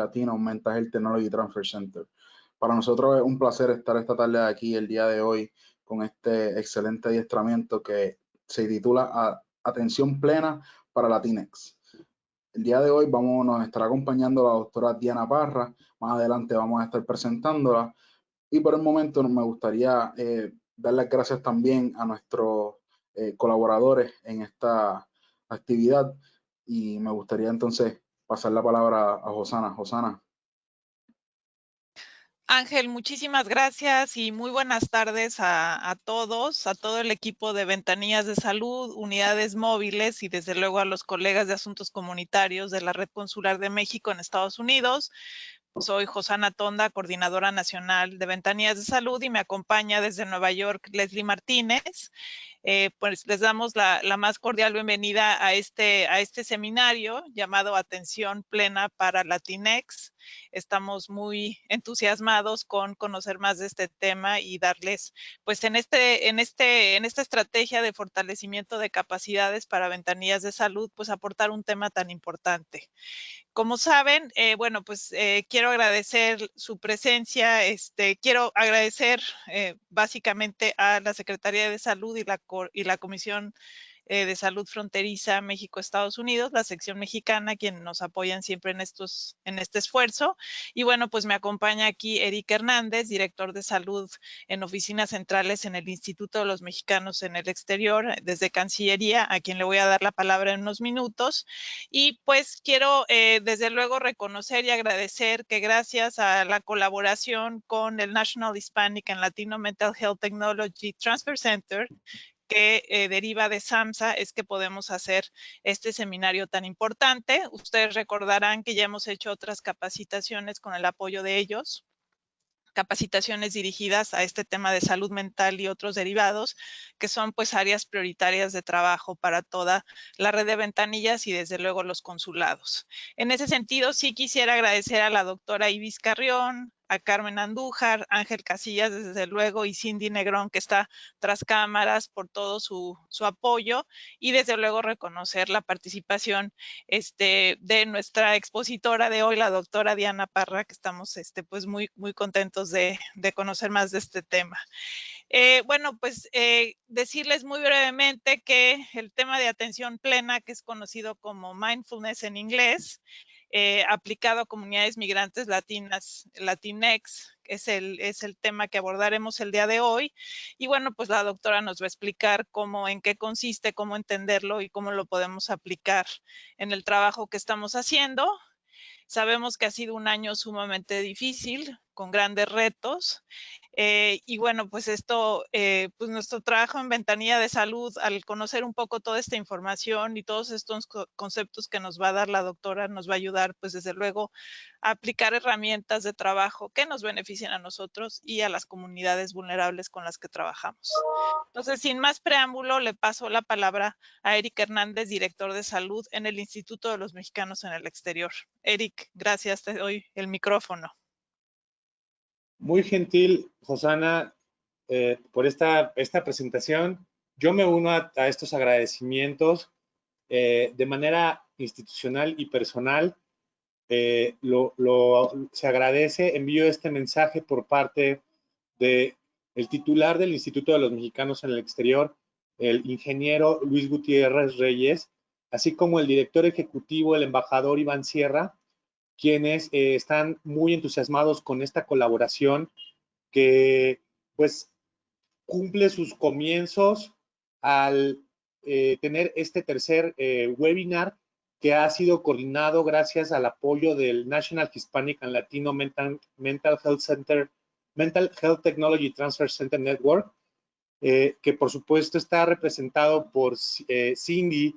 Latino Mental Health Technology Transfer Center. Para nosotros es un placer estar esta tarde aquí, el día de hoy, con este excelente adiestramiento que se titula Atención Plena para Latinx. El día de hoy nos estará acompañando la doctora Diana Parra. Más adelante vamos a estar presentándola. Y por el momento me gustaría dar las gracias también a nuestros colaboradores en esta actividad. Y me gustaría entonces pasar la palabra a Josana. Josana. Ángel, muchísimas gracias y muy buenas tardes a todos, a todo el equipo de Ventanillas de Salud, unidades móviles y desde luego a los colegas de asuntos comunitarios de la Red Consular de México en Estados Unidos. Soy Josana Tonda, coordinadora nacional de Ventanillas de Salud, y me acompaña desde Nueva York Leslie Martínez. Pues les damos la más cordial bienvenida a este seminario llamado Atención Plena para Latinx. Estamos muy entusiasmados con conocer más de este tema y darles, pues en esta estrategia de fortalecimiento de capacidades para Ventanillas de Salud, pues aportar un tema tan importante. Como saben, bueno, pues quiero agradecer su presencia, quiero agradecer básicamente a la Secretaría de Salud y la Comisión de Salud Fronteriza México-Estados Unidos, la sección mexicana, quienes nos apoyan siempre en este esfuerzo. Y bueno, pues me acompaña aquí Eric Hernández, director de salud en oficinas centrales en el Instituto de los Mexicanos en el Exterior, desde Cancillería, a quien le voy a dar la palabra en unos minutos. Y pues quiero desde luego reconocer y agradecer que gracias a la colaboración con el National Hispanic and Latino Mental Health Technology Transfer Center, que deriva de SAMHSA, es que podemos hacer este seminario tan importante. Ustedes recordarán que ya hemos hecho otras capacitaciones con el apoyo de ellos, capacitaciones dirigidas a este tema de salud mental y otros derivados, que son pues áreas prioritarias de trabajo para toda la red de ventanillas y desde luego los consulados. En ese sentido, sí quisiera agradecer a la doctora Ibis Carrión, a Carmen Andújar, Ángel Casillas, desde luego, y Cindy Negrón, que está tras cámaras, por todo su apoyo, y desde luego reconocer la participación de nuestra expositora de hoy, la doctora Diana Parra, que estamos pues muy contentos de conocer más de este tema. Bueno, pues decirles muy brevemente que el tema de atención plena, que es conocido como mindfulness en inglés, aplicado a comunidades migrantes latinas, Latinx, es el tema que abordaremos el día de hoy. Y bueno, pues la doctora nos va a explicar en qué consiste, cómo entenderlo y cómo lo podemos aplicar en el trabajo que estamos haciendo. Sabemos que ha sido un año sumamente difícil, con grandes retos. Y bueno, pues pues nuestro trabajo en Ventanilla de Salud, al conocer un poco toda esta información y todos estos conceptos que nos va a dar la doctora, nos va a ayudar, pues desde luego, a aplicar herramientas de trabajo que nos beneficien a nosotros y a las comunidades vulnerables con las que trabajamos. Entonces, sin más preámbulo, le paso la palabra a Eric Hernández, director de salud en el Instituto de los Mexicanos en el Exterior. Eric, gracias, te doy el micrófono. Muy gentil, Josana, por esta presentación. Yo me uno a estos agradecimientos de manera institucional y personal. Se agradece, envío este mensaje por parte del titular del Instituto de los Mexicanos en el Exterior, el ingeniero Luis Gutiérrez Reyes, así como el director ejecutivo, el embajador Iván Sierra, quienes están muy entusiasmados con esta colaboración que pues cumple sus comienzos al tener este tercer webinar que ha sido coordinado gracias al apoyo del National Hispanic and Latino Mental Health Technology Transfer Center Network, que por supuesto está representado por Cindy,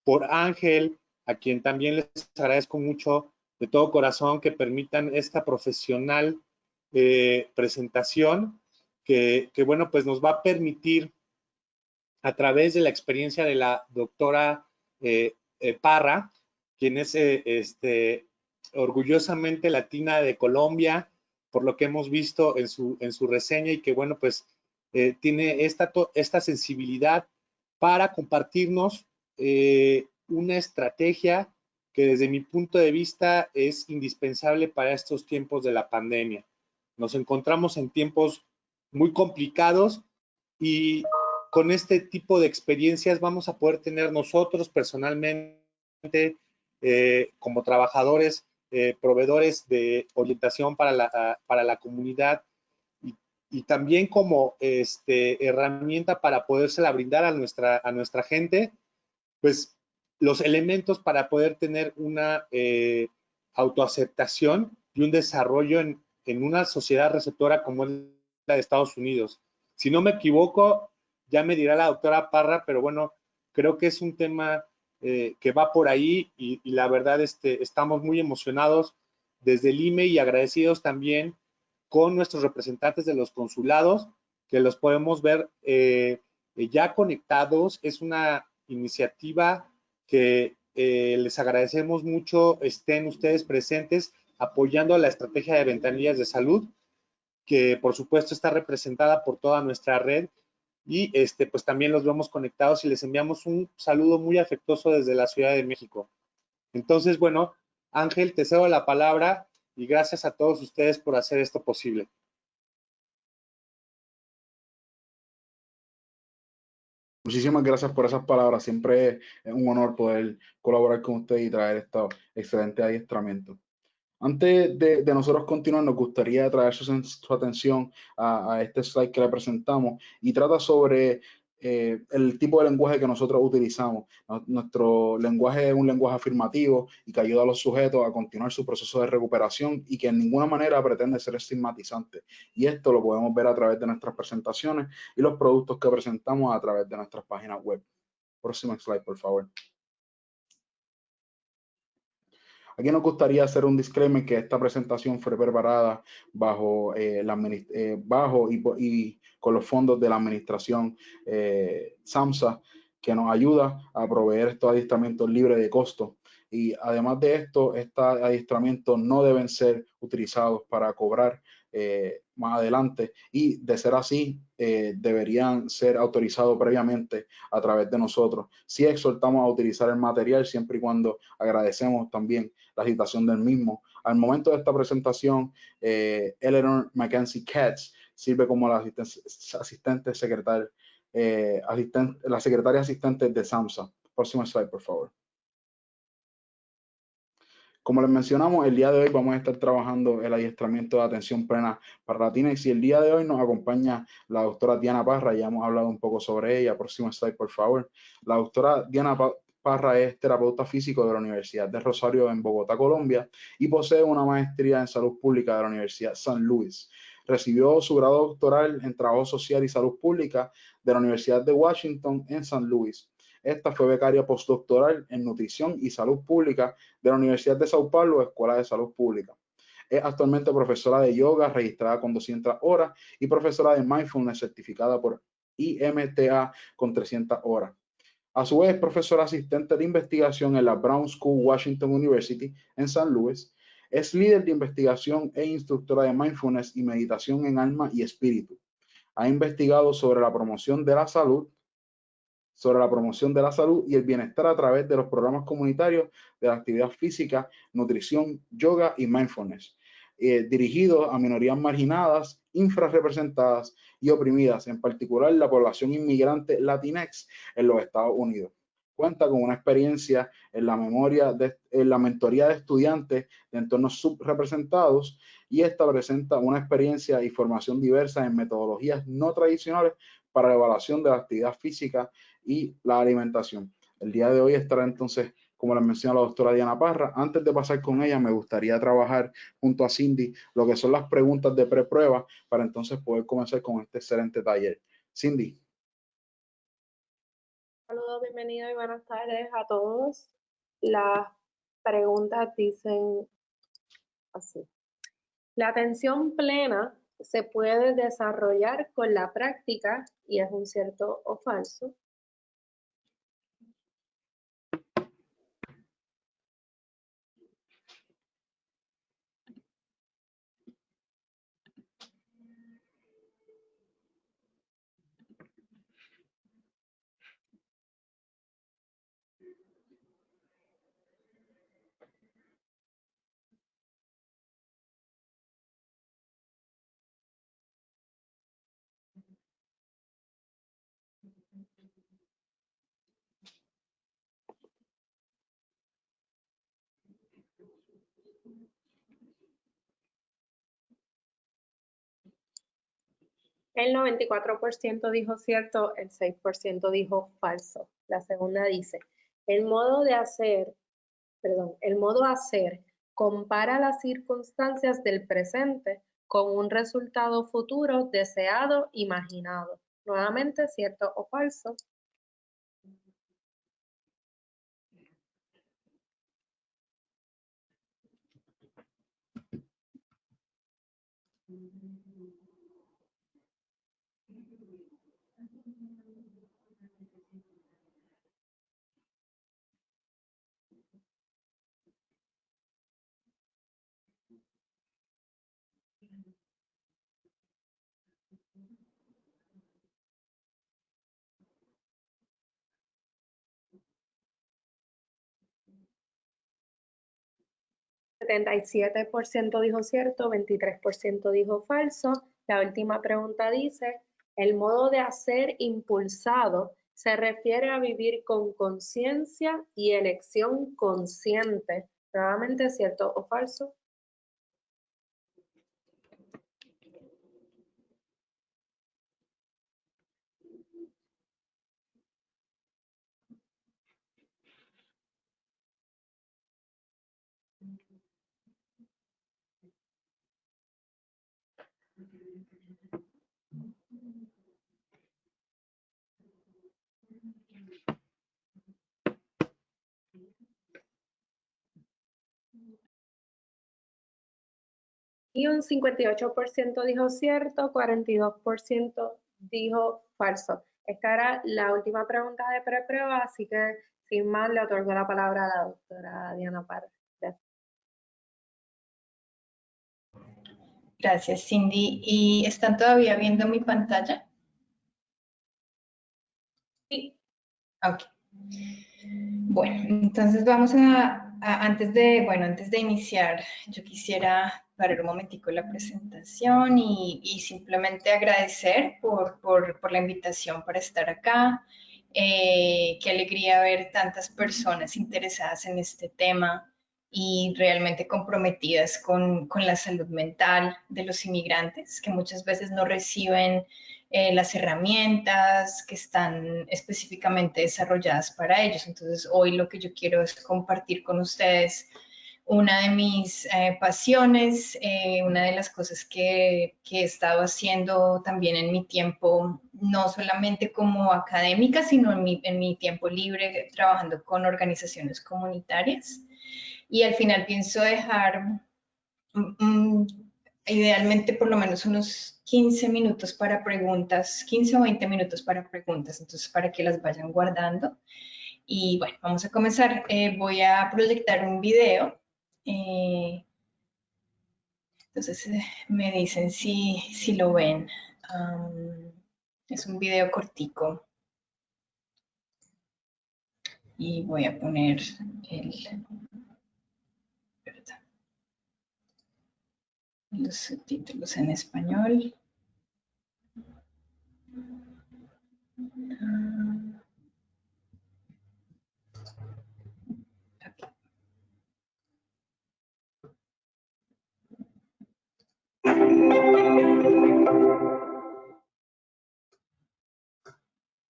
por Ángel, a quien también les agradezco mucho de todo corazón que permitan esta profesional presentación que bueno, pues nos va a permitir a través de la experiencia de la doctora Parra, quien es orgullosamente latina de Colombia, por lo que hemos visto en su reseña, y que bueno, pues tiene esta sensibilidad para compartirnos una estrategia que desde mi punto de vista es indispensable para estos tiempos de la pandemia. Nos encontramos en tiempos muy complicados y con este tipo de experiencias vamos a poder tener nosotros personalmente, como trabajadores, proveedores de orientación para la comunidad y también como herramienta para podérsela brindar a nuestra gente, pues los elementos para poder tener una autoaceptación y un desarrollo en una sociedad receptora como es la de Estados Unidos. Si no me equivoco, ya me dirá la doctora Parra, pero bueno, creo que es un tema que va por ahí y la verdad estamos muy emocionados desde el IME y agradecidos también con nuestros representantes de los consulados, que los podemos ver ya conectados. Es una iniciativa que les agradecemos mucho estén ustedes presentes apoyando a la estrategia de ventanillas de salud, que por supuesto está representada por toda nuestra red y pues también los vemos conectados y les enviamos un saludo muy afectuoso desde la Ciudad de México. Entonces, bueno, Ángel, te cedo la palabra y gracias a todos ustedes por hacer esto posible. Muchísimas gracias por esas palabras. Siempre es un honor poder colaborar con usted y traer estos excelentes adiestramientos. Antes de nosotros continuar, nos gustaría traer su atención a este slide que le presentamos y trata sobre el tipo de lenguaje que nosotros utilizamos. Nuestro lenguaje es un lenguaje afirmativo y que ayuda a los sujetos a continuar su proceso de recuperación y que en ninguna manera pretende ser estigmatizante. Y esto lo podemos ver a través de nuestras presentaciones y los productos que presentamos a través de nuestras páginas web. Próximo slide, por favor. Aquí nos gustaría hacer un disclaimer que esta presentación fue preparada bajo, y con los fondos de la administración SAMHSA, que nos ayuda a proveer estos adiestramientos libres de costo. Y además de esto, estos adiestramientos no deben ser utilizados para cobrar más adelante y de ser así, deberían ser autorizados previamente a través de nosotros. Sí exhortamos a utilizar el material siempre y cuando agradecemos también la citación del mismo. Al momento de esta presentación, Eleanor Mackenzie Katz sirve como la asistente secretaria, la secretaria asistente de SAMHSA. Próximo slide, por favor. Como les mencionamos, el día de hoy vamos a estar trabajando el adiestramiento de atención plena para Latinx y el día de hoy nos acompaña la doctora Diana Parra. Ya hemos hablado un poco sobre ella. Próximo slide, por favor. La doctora Diana Parra es terapeuta físico de la Universidad de Rosario en Bogotá, Colombia, y posee una maestría en salud pública de la Universidad San Luis. Recibió su grado doctoral en trabajo social y salud pública de la Universidad de Washington en San Luis. Esta fue becaria postdoctoral en nutrición y salud pública de la Universidad de Sao Paulo, Escuela de Salud Pública. Es actualmente profesora de yoga registrada con 200 horas y profesora de mindfulness certificada por IMTA con 300 horas. A su vez, es profesora asistente de investigación en la Brown School Washington University en San Luis. Es líder de investigación e instructora de mindfulness y meditación en alma y espíritu. Ha investigado sobre la promoción de la salud y el bienestar a través de los programas comunitarios de la actividad física, nutrición, yoga y mindfulness, dirigidos a minorías marginadas, infrarrepresentadas y oprimidas, en particular la población inmigrante Latinx en los Estados Unidos. Cuenta con una experiencia en la mentoría de estudiantes de entornos subrepresentados y esta presenta una experiencia y formación diversa en metodologías no tradicionales para la evaluación de la actividad física y la alimentación. El día de hoy estará entonces, como les menciona la doctora Diana Parra. Antes de pasar con ella, me gustaría trabajar junto a Cindy lo que son las preguntas de preprueba para entonces poder comenzar con este excelente taller. Cindy. Saludos, bienvenidos y buenas tardes a todos. Las preguntas dicen así. La atención plena se puede desarrollar con la práctica y es un cierto o falso. El 94% dijo cierto, el 6% dijo falso. La segunda dice, el modo hacer compara las circunstancias del presente con un resultado futuro deseado, imaginado. Nuevamente, cierto o falso. El 77% dijo cierto, 23% dijo falso. La última pregunta dice, el modo de hacer impulsado se refiere a vivir con conciencia y elección consciente. Nuevamente, ¿cierto o falso? Y un 58% dijo cierto, 42% dijo falso. Esta era la última pregunta de preprueba, así que sin más le otorgo la palabra a la doctora Diana Parra. Gracias, Cindy. ¿Y están todavía viendo mi pantalla? Sí. Ok. Bueno, entonces vamos antes de iniciar, yo quisiera parar un momentico la presentación y simplemente agradecer por la invitación para estar acá. Qué alegría ver tantas personas interesadas en este tema y realmente comprometidas con la salud mental de los inmigrantes, que muchas veces no reciben las herramientas que están específicamente desarrolladas para ellos. Entonces, hoy lo que yo quiero es compartir con ustedes una de mis pasiones, una de las cosas que he estado haciendo también en mi tiempo, no solamente como académica, sino en mi tiempo libre trabajando con organizaciones comunitarias. Y al final pienso dejar idealmente por lo menos unos 15 minutos para preguntas, 15 o 20 minutos para preguntas, entonces para que las vayan guardando. Y bueno, vamos a comenzar. Voy a proyectar un video. Entonces me dicen si lo ven. Es un video cortico. Y voy a poner los subtítulos en español.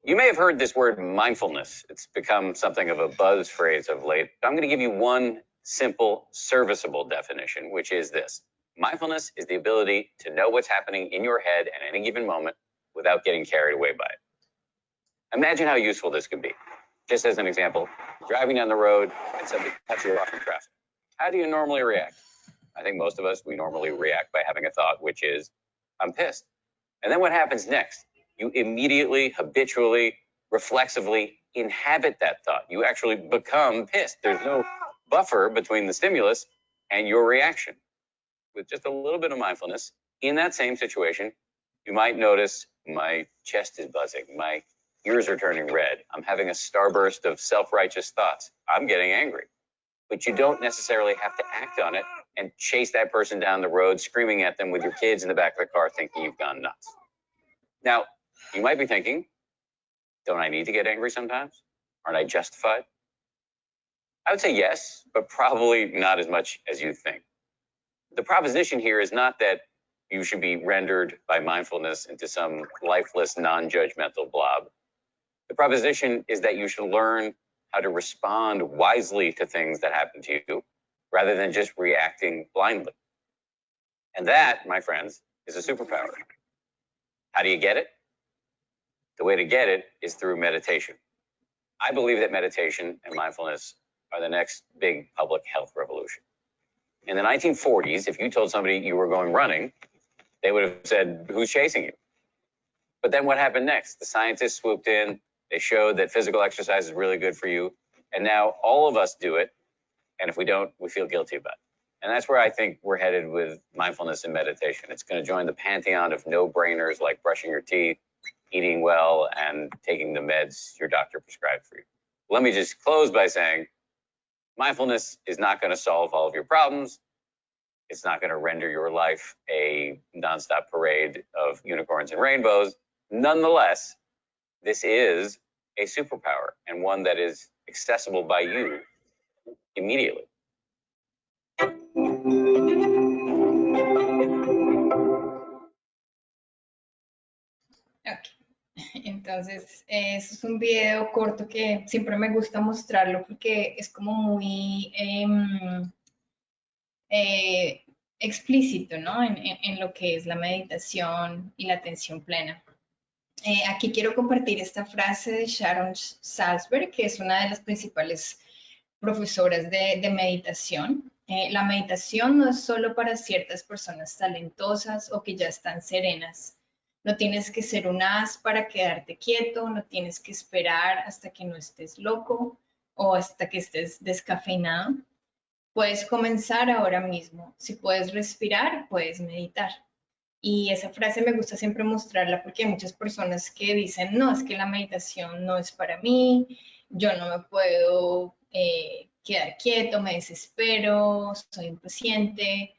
You may have heard this word mindfulness. It's become something of a buzz phrase of late. I'm going to give you one simple, serviceable definition, which is this. Mindfulness is the ability to know what's happening in your head at any given moment without getting carried away by it. Imagine how useful this could be. Just as an example, driving down the road and somebody cuts you off in traffic. How do you normally react? I think most of us, we normally react by having a thought, which is, I'm pissed. And then what happens next? You immediately, habitually, reflexively inhabit that thought. You actually become pissed. There's no buffer between the stimulus and your reaction. With just a little bit of mindfulness, in that same situation, you might notice my chest is buzzing, my ears are turning red, I'm having a starburst of self-righteous thoughts, I'm getting angry. But you don't necessarily have to act on it and chase that person down the road, screaming at them with your kids in the back of the car thinking you've gone nuts. Now, you might be thinking, don't I need to get angry sometimes? Aren't I justified? I would say yes, but probably not as much as you think. The proposition here is not that you should be rendered by mindfulness into some lifeless, non-judgmental blob. The proposition is that you should learn how to respond wisely to things that happen to you, rather than just reacting blindly. And that, my friends, is a superpower. How do you get it? The way to get it is through meditation. I believe that meditation and mindfulness are the next big public health revolution. In the 1940s, if you told somebody you were going running, they would have said, who's chasing you? But then what happened next? The scientists swooped in, they showed that physical exercise is really good for you, and now all of us do it, and if we don't, we feel guilty about it. And that's where I think we're headed with mindfulness and meditation. It's going to join the pantheon of no-brainers like brushing your teeth, eating well, and taking the meds your doctor prescribed for you. Let me just close by saying, mindfulness is not going to solve all of your problems. It's not going to render your life a nonstop parade of unicorns and rainbows. Nonetheless, this is a superpower, and one that is accessible by you immediately. Ok, entonces eso es un video corto que siempre me gusta mostrarlo porque es como muy explícito, ¿no? En lo que es la meditación y la atención plena. Aquí quiero compartir esta frase de Sharon Salzberg, que es una de las principales profesoras de meditación. La meditación no es solo para ciertas personas talentosas o que ya están serenas. No tienes que ser un as para quedarte quieto, no tienes que esperar hasta que no estés loco o hasta que estés descafeinado. Puedes comenzar ahora mismo. Si puedes respirar, puedes meditar. Y esa frase me gusta siempre mostrarla porque hay muchas personas que dicen, no, es que la meditación no es para mí, yo no me puedo quedar quieto, me desespero, soy impaciente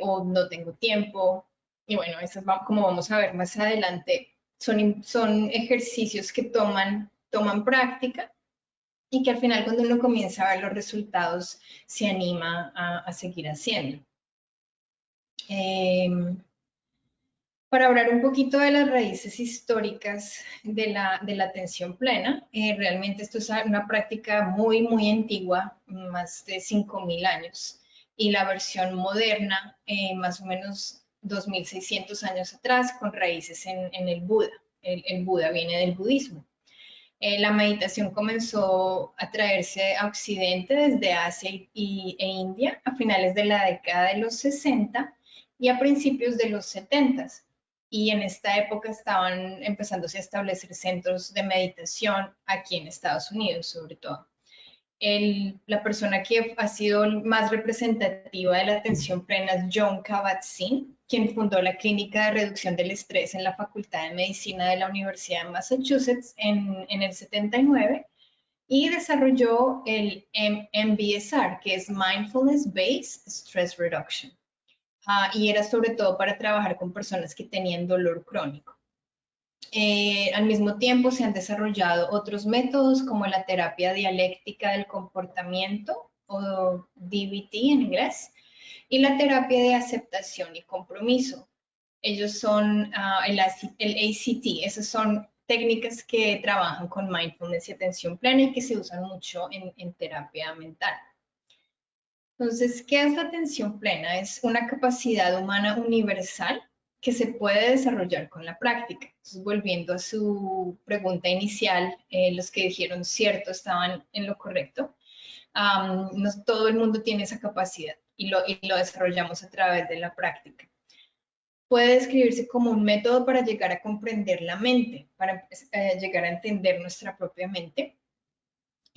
o no tengo tiempo. Y bueno, esas, como vamos a ver más adelante, son ejercicios que toman práctica y que al final cuando uno comienza a ver los resultados se anima a seguir haciendo. Para hablar un poquito de las raíces históricas de la atención plena, realmente esto es una práctica muy, muy antigua, más de 5.000 años, y la versión moderna, más o menos 2.600 años atrás, con raíces en el Buda. El Buda viene del budismo. La meditación comenzó a traerse a Occidente desde Asia e India a finales de la década de los 60 y a principios de los 70. Y en esta época estaban empezándose a establecer centros de meditación aquí en Estados Unidos, sobre todo. La persona que ha sido más representativa de la atención plena es Jon Kabat-Zinn, quien fundó la Clínica de Reducción del Estrés en la Facultad de Medicina de la Universidad de Massachusetts en el 79 y desarrolló el MBSR, que es Mindfulness Based Stress Reduction. Y era sobre todo para trabajar con personas que tenían dolor crónico. Al mismo tiempo se han desarrollado otros métodos como la terapia dialéctica del comportamiento o DBT en inglés y la terapia de aceptación y compromiso. Ellos son el ACT, esas son técnicas que trabajan con mindfulness y atención plena y que se usan mucho en terapia mental. Entonces, ¿qué es la atención plena? Es una capacidad humana universal que se puede desarrollar con la práctica. Entonces, volviendo a su pregunta inicial, los que dijeron cierto estaban en lo correcto. No todo el mundo tiene esa capacidad y lo desarrollamos a través de la práctica. Puede describirse como un método para llegar a comprender la mente, para llegar a entender nuestra propia mente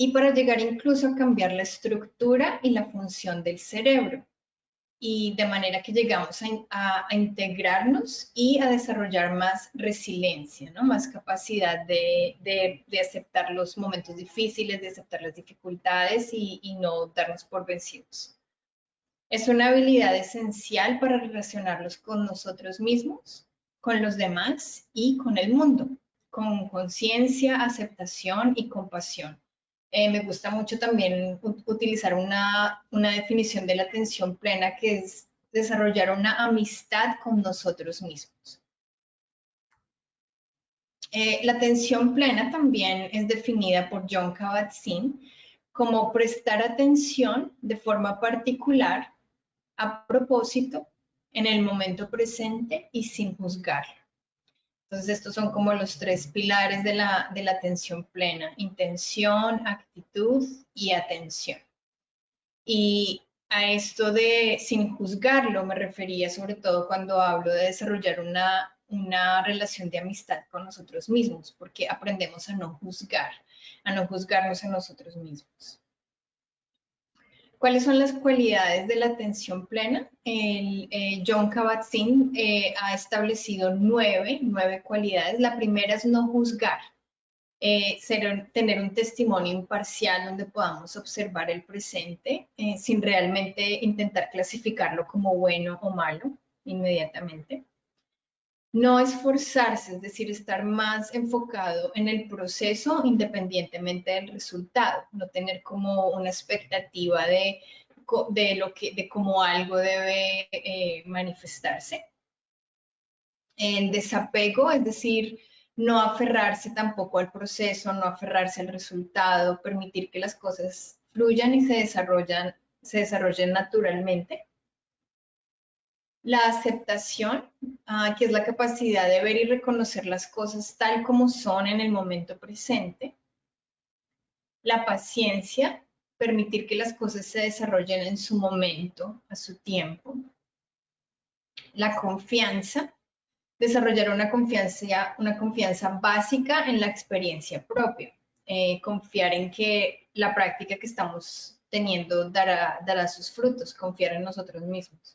y para llegar incluso a cambiar la estructura y la función del cerebro. Y de manera que llegamos a integrarnos y a desarrollar más resiliencia, ¿no? Más capacidad de aceptar los momentos difíciles, de aceptar las dificultades y no darnos por vencidos. Es una habilidad esencial para relacionarnos con nosotros mismos, con los demás y con el mundo, con conciencia, aceptación y compasión. Me gusta mucho también utilizar una definición de la atención plena, que es desarrollar una amistad con nosotros mismos. La atención plena también es definida por Jon Kabat-Zinn como prestar atención de forma particular, a propósito, en el momento presente y sin juzgarlo. Entonces, estos son como los 3 pilares de la atención plena: intención, actitud y atención. Y a esto de sin juzgarlo me refería sobre todo cuando hablo de desarrollar una relación de amistad con nosotros mismos, porque aprendemos a no juzgarnos a nosotros mismos. ¿Cuáles son las cualidades de la atención plena? Jon Kabat-Zinn ha establecido 9 cualidades. La primera es no juzgar, tener un testimonio imparcial donde podamos observar el presente sin realmente intentar clasificarlo como bueno o malo inmediatamente. No esforzarse, es decir, estar más enfocado en el proceso independientemente del resultado, no tener como una expectativa de cómo algo debe manifestarse. El desapego, es decir, no aferrarse tampoco al proceso, no aferrarse al resultado, permitir que las cosas fluyan y se desarrollen naturalmente. La aceptación, que es la capacidad de ver y reconocer las cosas tal como son en el momento presente. La paciencia, permitir que las cosas se desarrollen en su momento, a su tiempo. La confianza, desarrollar una confianza básica en la experiencia propia. Confiar en que la práctica que estamos teniendo dará sus frutos, confiar en nosotros mismos.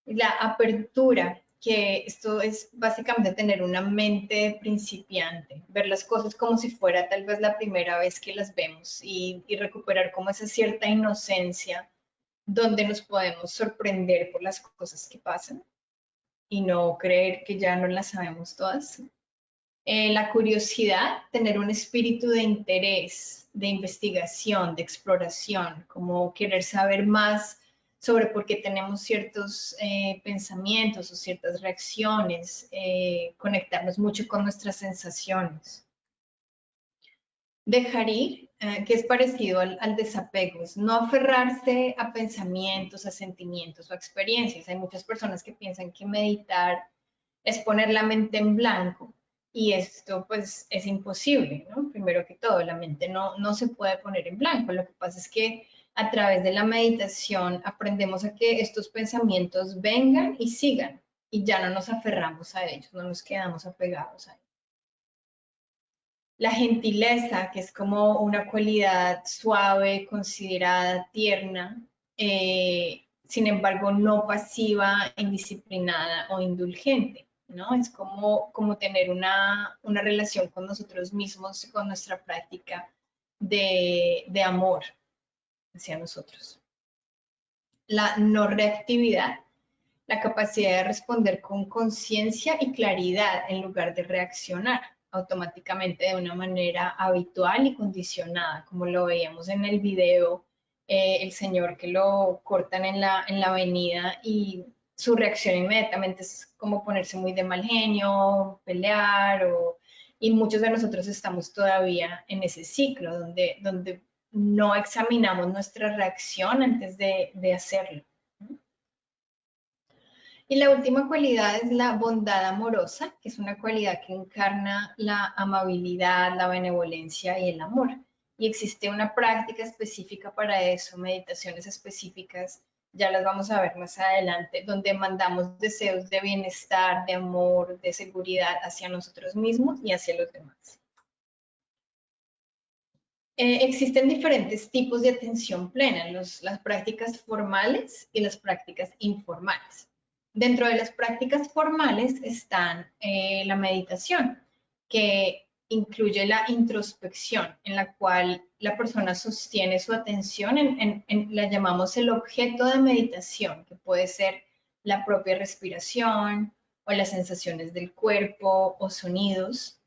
La apertura, que esto es básicamente tener una mente principiante, ver las cosas como si fuera tal vez la primera vez que las vemos y recuperar como esa cierta inocencia donde nos podemos sorprender por las cosas que pasan y no creer que ya no las sabemos todas. La curiosidad, tener un espíritu de interés, de investigación, de exploración, como querer saber más sobre por qué tenemos ciertos pensamientos o ciertas reacciones, conectarnos mucho con nuestras sensaciones. Dejar ir, que es parecido al desapego, es no aferrarse a pensamientos, a sentimientos o a experiencias. Hay muchas personas que piensan que meditar es poner la mente en blanco y esto pues es imposible, ¿no? Primero que todo, la mente no se puede poner en blanco. Lo que pasa es que a través de la meditación aprendemos a que estos pensamientos vengan y sigan y ya no nos aferramos a ellos, no nos quedamos apegados a ellos. La gentileza, que es como una cualidad suave, considerada, tierna, sin embargo no pasiva, indisciplinada o indulgente, ¿no? Es como tener una relación con nosotros mismos, con nuestra práctica de amor hacia nosotros. La no reactividad, la capacidad de responder con conciencia y claridad en lugar de reaccionar automáticamente de una manera habitual y condicionada, como lo veíamos en el video, el señor que lo cortan en la avenida y su reacción inmediatamente es como ponerse muy de mal genio, pelear, y muchos de nosotros estamos todavía en ese ciclo donde no examinamos nuestra reacción antes de hacerlo. Y la última cualidad es la bondad amorosa, que es una cualidad que encarna la amabilidad, la benevolencia y el amor. Y existe una práctica específica para eso, meditaciones específicas, ya las vamos a ver más adelante, donde mandamos deseos de bienestar, de amor, de seguridad hacia nosotros mismos y hacia los demás. Existen diferentes tipos de atención plena, las prácticas formales y las prácticas informales. Dentro de las prácticas formales están la meditación, que incluye la introspección, en la cual la persona sostiene su atención la llamamos el objeto de meditación, que puede ser la propia respiración o las sensaciones del cuerpo o sonidos.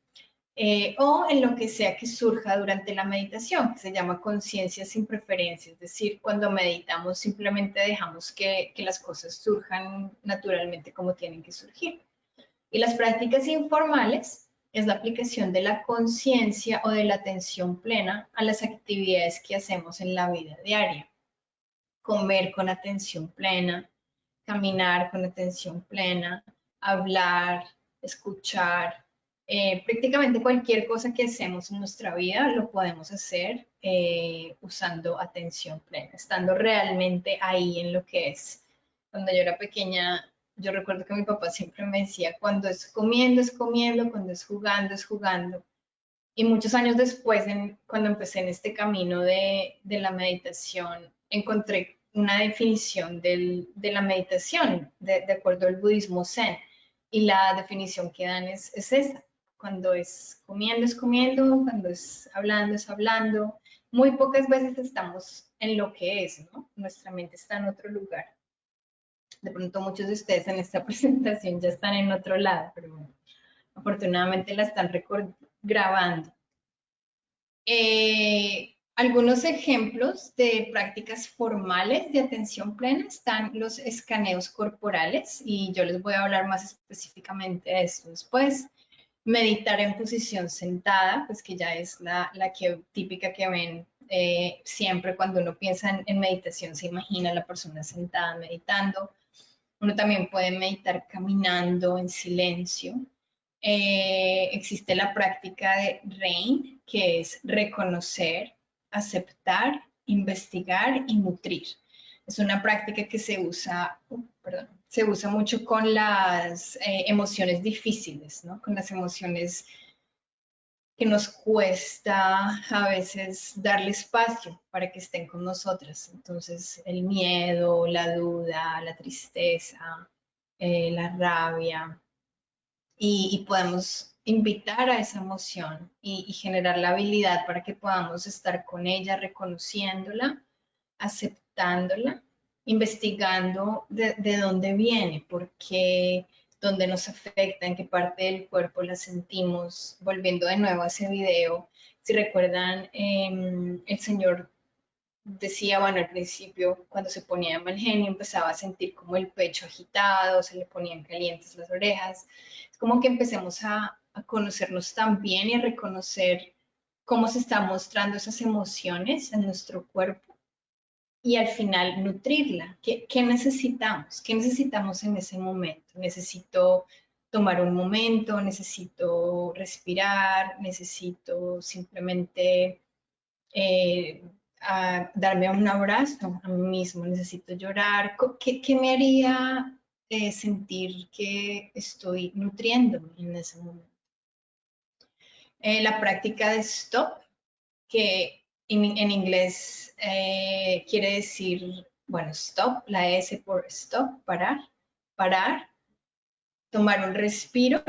o en lo que sea que surja durante la meditación, que se llama conciencia sin preferencia, es decir, cuando meditamos simplemente dejamos que las cosas surjan naturalmente como tienen que surgir. Y las prácticas informales es la aplicación de la conciencia o de la atención plena a las actividades que hacemos en la vida diaria. Comer con atención plena, caminar con atención plena, hablar, escuchar, prácticamente cualquier cosa que hacemos en nuestra vida lo podemos hacer usando atención plena, estando realmente ahí en lo que es. Cuando yo era pequeña, yo recuerdo que mi papá siempre me decía, cuando es comiendo, cuando es jugando. Y muchos años después, cuando empecé en este camino de la meditación, encontré una definición de la meditación, de acuerdo al budismo zen. Y la definición que dan es esa. Cuando es comiendo, cuando es hablando. Muy pocas veces estamos en lo que es, ¿no? Nuestra mente está en otro lugar. De pronto muchos de ustedes en esta presentación ya están en otro lado, pero bueno, afortunadamente la están grabando. Algunos ejemplos de prácticas formales de atención plena están los escaneos corporales, y yo les voy a hablar más específicamente de esto después. Meditar en posición sentada, pues que ya es la típica que ven siempre cuando uno piensa en meditación, se imagina a la persona sentada meditando. Uno también puede meditar caminando en silencio. Existe la práctica de RAIN, que es reconocer, aceptar, investigar y nutrir. Es una práctica que se usa mucho con las emociones difíciles, ¿no? Con las emociones que nos cuesta a veces darle espacio para que estén con nosotras. Entonces, el miedo, la duda, la tristeza, la rabia, y podemos invitar a esa emoción y generar la habilidad para que podamos estar con ella, reconociéndola, aceptándola, investigando de dónde viene, por qué, dónde nos afecta, en qué parte del cuerpo la sentimos. Volviendo de nuevo a ese video, si recuerdan, el señor decía, bueno, al principio cuando se ponía de mal genio empezaba a sentir como el pecho agitado, se le ponían calientes las orejas. Es como que empecemos a conocernos también y a reconocer cómo se están mostrando esas emociones en nuestro cuerpo y al final nutrirla. ¿Qué necesitamos? ¿Qué necesitamos en ese momento? Necesito tomar un momento, necesito respirar, necesito simplemente darme un abrazo a mí mismo, necesito llorar. ¿Qué me haría sentir que estoy nutriéndome en ese momento? La práctica de stop, que en inglés quiere decir, bueno, stop, la S por stop, parar, tomar un respiro,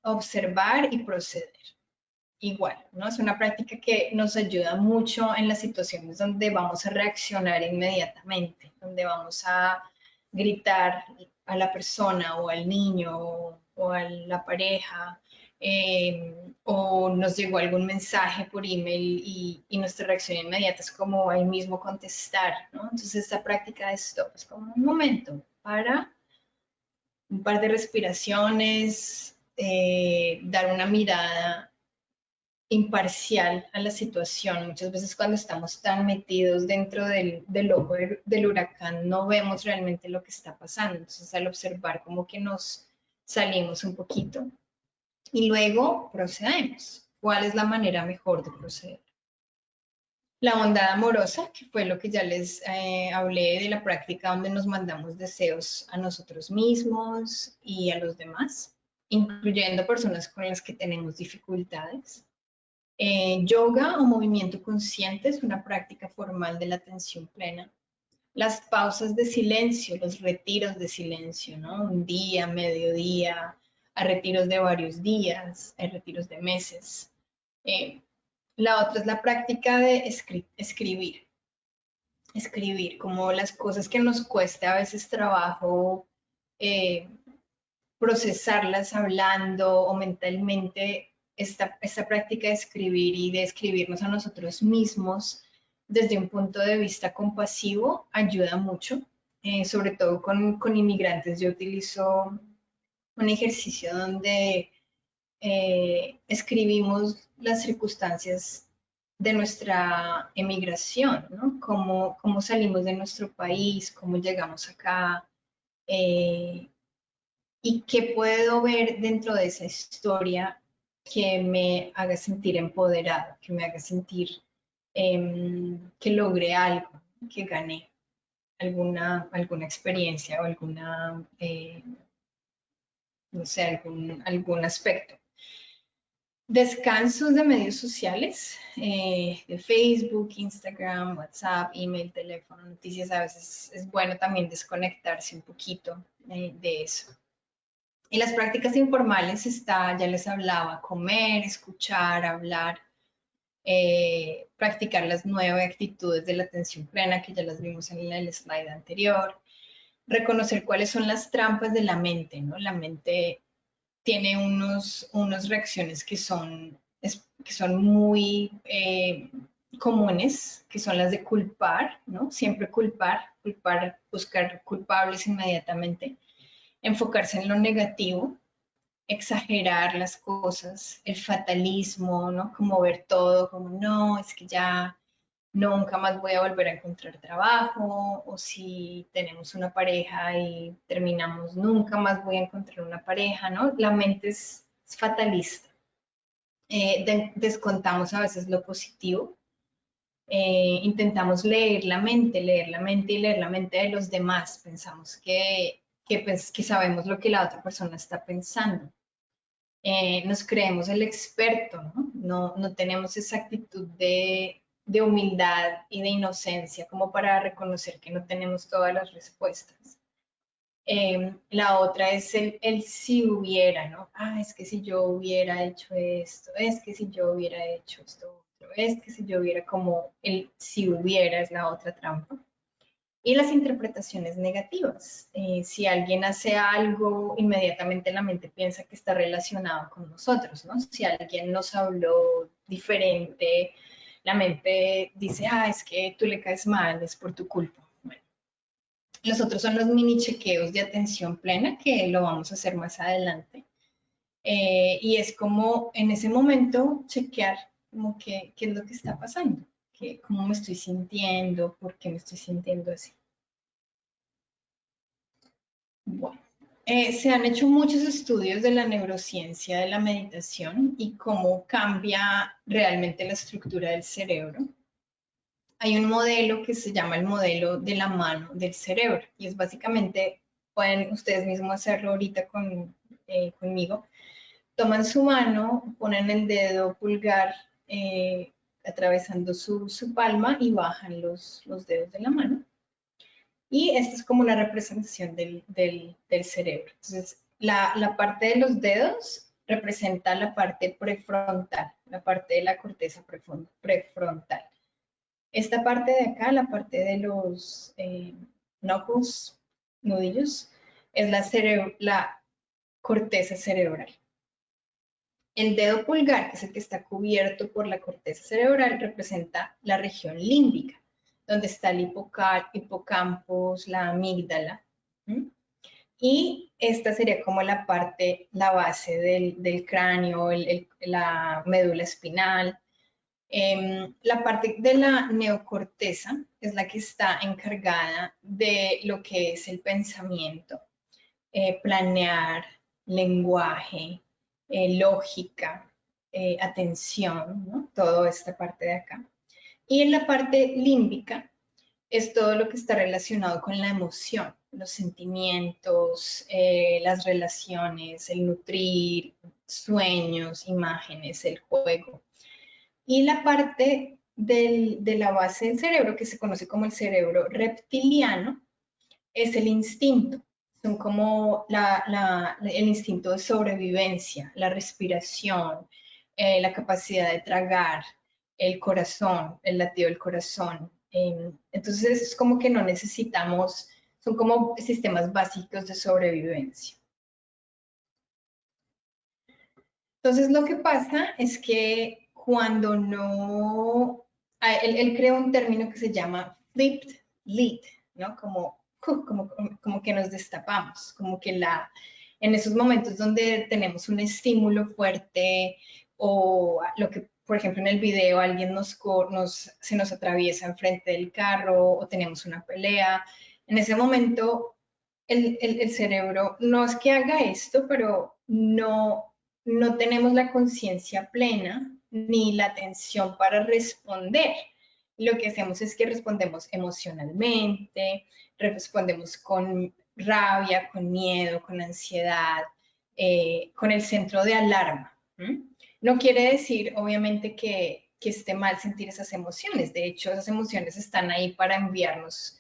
observar y proceder. Igual, ¿no? Es una práctica que nos ayuda mucho en las situaciones donde vamos a reaccionar inmediatamente, donde vamos a gritar a la persona o al niño o a la pareja, o nos llegó algún mensaje por email y nuestra reacción inmediata es como ahí mismo contestar, ¿no? Entonces esta práctica de stop es como un momento para un par de respiraciones, dar una mirada imparcial a la situación. Muchas veces cuando estamos tan metidos dentro del ojo del huracán no vemos realmente lo que está pasando. Entonces al observar como que nos salimos un poquito y luego procedemos. ¿Cuál es la manera mejor de proceder? La bondad amorosa, que fue lo que ya les hablé de la práctica donde nos mandamos deseos a nosotros mismos y a los demás, incluyendo personas con las que tenemos dificultades. Yoga o movimiento consciente es una práctica formal de la atención plena. Las pausas de silencio, los retiros de silencio, ¿no? Un día, mediodía, a retiros de varios días, a retiros de meses. La otra es la práctica de escribir. Escribir, como las cosas que nos cuesta a veces trabajo procesarlas hablando o mentalmente, esta práctica de escribir y de escribirnos a nosotros mismos desde un punto de vista compasivo ayuda mucho, sobre todo con inmigrantes. Yo utilizo un ejercicio donde escribimos las circunstancias de nuestra emigración, ¿no? Cómo salimos de nuestro país, cómo llegamos acá, y qué puedo ver dentro de esa historia que me haga sentir empoderada, que me haga sentir que logré algo, que gané alguna experiencia o alguna, no sé, algún aspecto. Descansos de medios sociales, de Facebook, Instagram, WhatsApp, email, teléfono, noticias. A veces es bueno también desconectarse un poquito de eso. Y las prácticas informales ya les hablaba, comer, escuchar, hablar, practicar las 9 actitudes de la atención plena, que ya las vimos en el slide anterior. Reconocer cuáles son las trampas de la mente, ¿no? La mente tiene unas reacciones que son muy comunes, que son las de culpar, ¿no? Siempre culpar, buscar culpables inmediatamente, enfocarse en lo negativo, exagerar las cosas, el fatalismo, ¿no? Como ver todo como, no, es que ya nunca más voy a volver a encontrar trabajo, o si tenemos una pareja y terminamos, nunca más voy a encontrar una pareja, ¿no? La mente es fatalista. Descontamos a veces lo positivo. Intentamos leer la mente y leer la mente de los demás. Pensamos que sabemos lo que la otra persona está pensando. Nos creemos el experto, ¿no? No tenemos esa actitud de humildad y de inocencia como para reconocer que no tenemos todas las respuestas. La otra es el si hubiera, ¿no? Es que si yo hubiera hecho esto, es que si yo hubiera hecho esto otro, es que si yo hubiera, como el si hubiera es la otra trampa. Y las interpretaciones negativas. Si alguien hace algo, inmediatamente la mente piensa que está relacionado con nosotros, ¿no? Si alguien nos habló diferente, la mente dice, es que tú le caes mal, es por tu culpa. Bueno, los otros son los mini chequeos de atención plena, que lo vamos a hacer más adelante. Y es como en ese momento chequear como qué es lo que está pasando, cómo me estoy sintiendo, por qué me estoy sintiendo así. Bueno, se han hecho muchos estudios de la neurociencia de la meditación y cómo cambia realmente la estructura del cerebro. Hay un modelo que se llama el modelo de la mano del cerebro y es básicamente, pueden ustedes mismos hacerlo ahorita conmigo. Toman su mano, ponen el dedo pulgar atravesando su palma y bajan los dedos de la mano. Y esta es como una representación del cerebro. Entonces, la parte de los dedos representa la parte prefrontal, la parte de la corteza prefrontal. Esta parte de acá, la parte de los knuckles, nudillos, es la corteza cerebral. El dedo pulgar, que es el que está cubierto por la corteza cerebral, representa la región límbica, donde está el hipocampus, la amígdala. Y esta sería como la base del cráneo, la médula espinal. La parte de la neocorteza es la que está encargada de lo que es el pensamiento, planear, lenguaje, lógica, atención, ¿no? Toda esta parte de acá. Y en la parte límbica es todo lo que está relacionado con la emoción, los sentimientos, las relaciones, el nutrir, sueños, imágenes, el juego. Y la parte de la base del cerebro, que se conoce como el cerebro reptiliano, es el instinto. Son como el instinto de sobrevivencia, la respiración, la capacidad de tragar, el corazón, el latido del corazón. Entonces es como que no necesitamos, son como sistemas básicos de sobrevivencia. Entonces, lo que pasa es que cuando no, él creó un término que se llama flipped lid, ¿no? Como que nos destapamos, como que en esos momentos donde tenemos un estímulo fuerte o lo que, por ejemplo, en el video alguien se nos atraviesa enfrente del carro o tenemos una pelea, en ese momento el cerebro no es que haga esto, pero no tenemos la conciencia plena ni la atención para responder. Lo que hacemos es que respondemos emocionalmente, respondemos con rabia, con miedo, con ansiedad, con el centro de alarma. No quiere decir, obviamente, que esté mal sentir esas emociones. De hecho, esas emociones están ahí para enviarnos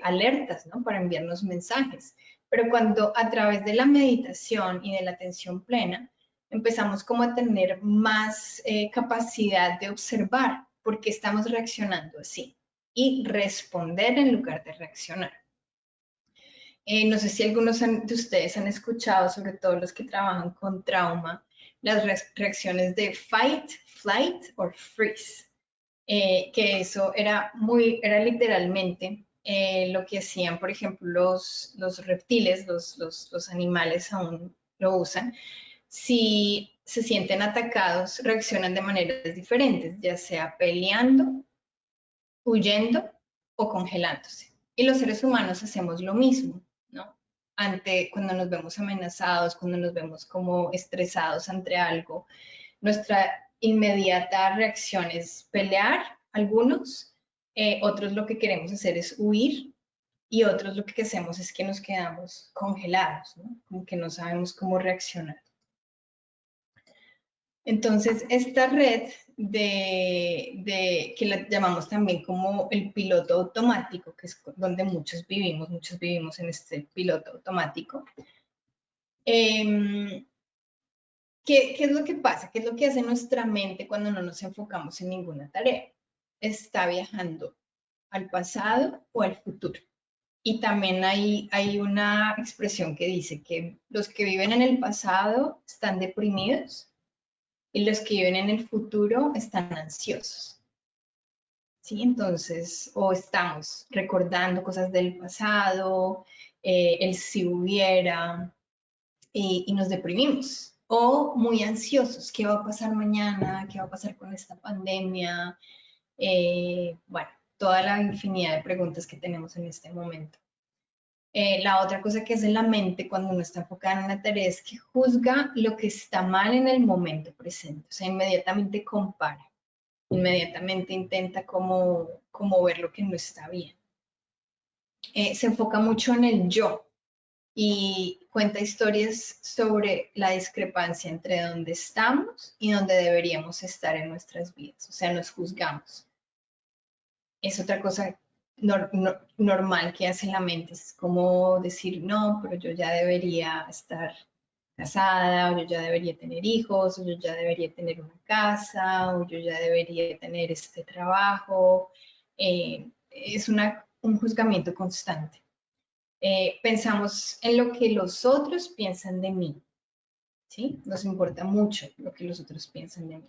alertas, ¿no? Para enviarnos mensajes. Pero cuando a través de la meditación y de la atención plena, empezamos como a tener más capacidad de observar por qué estamos reaccionando así y responder en lugar de reaccionar. No sé si algunos de ustedes han escuchado, sobre todo los que trabajan con trauma, las reacciones de fight, flight o freeze. Que eso era literalmente lo que hacían, por ejemplo, los reptiles, los animales aún lo usan. Si se sienten atacados, reaccionan de maneras diferentes, ya sea peleando, huyendo o congelándose. Y los seres humanos hacemos lo mismo, ¿no? Cuando nos vemos amenazados, cuando nos vemos como estresados ante algo, nuestra inmediata reacción es pelear, algunos, otros lo que queremos hacer es huir y otros lo que hacemos es que nos quedamos congelados, ¿no? Como que no sabemos cómo reaccionar. Entonces, esta red que la llamamos también como el piloto automático, que es donde muchos vivimos en este piloto automático. ¿Qué es lo que pasa? ¿Qué es lo que hace nuestra mente cuando no nos enfocamos en ninguna tarea? Está viajando al pasado o al futuro. Y también hay una expresión que dice que los que viven en el pasado están deprimidos y los que viven en el futuro están ansiosos. ¿Sí? Entonces, o estamos recordando cosas del pasado, el si hubiera, y nos deprimimos. O muy ansiosos, ¿qué va a pasar mañana? ¿Qué va a pasar con esta pandemia? Bueno, toda la infinidad de preguntas que tenemos en este momento. La otra cosa que hace la mente cuando uno está enfocada en una tarea es que juzga lo que está mal en el momento presente. O sea, inmediatamente compara, inmediatamente intenta como ver lo que no está bien. Se enfoca mucho en el yo y cuenta historias sobre la discrepancia entre dónde estamos y dónde deberíamos estar en nuestras vidas. O sea, nos juzgamos. Es otra cosa normal que hace la mente, es como decir, no, pero yo ya debería estar casada, o yo ya debería tener hijos, o yo ya debería tener una casa, o yo ya debería tener este trabajo. Es un juzgamiento constante. Pensamos en lo que los otros piensan de mí, ¿sí? Nos importa mucho lo que los otros piensan de mí.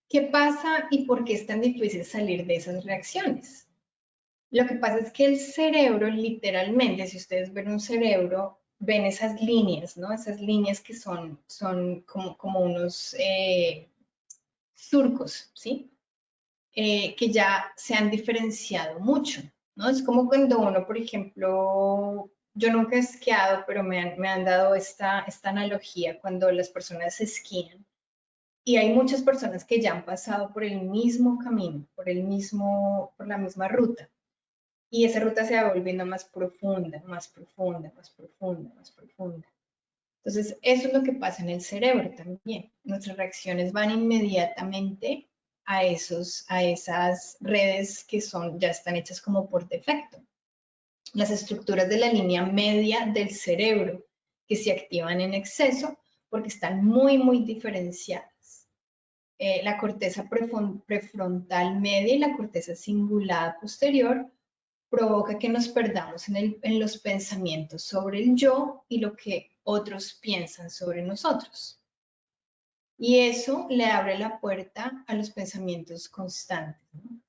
¿Qué pasa y por qué es tan difícil salir de esas reacciones? Lo que pasa es que el cerebro, literalmente, si ustedes ven un cerebro, ven esas líneas, ¿no? Esas líneas que son como unos surcos, ¿sí? Que ya se han diferenciado mucho, ¿no? Es como cuando uno, por ejemplo, yo nunca he esquiado, pero me han dado esta analogía cuando las personas esquían. Y hay muchas personas que ya han pasado por el mismo camino, por la misma ruta. Y esa ruta se va volviendo más profunda, más profunda, más profunda, más profunda. Entonces, eso es lo que pasa en el cerebro también. Nuestras reacciones van inmediatamente a esas redes que ya están hechas como por defecto. Las estructuras de la línea media del cerebro que se activan en exceso porque están muy, muy diferenciadas. La corteza prefrontal media y la corteza cingulada posterior provoca que nos perdamos en los pensamientos sobre el yo y lo que otros piensan sobre nosotros. Y eso le abre la puerta a los pensamientos constantes, ¿no?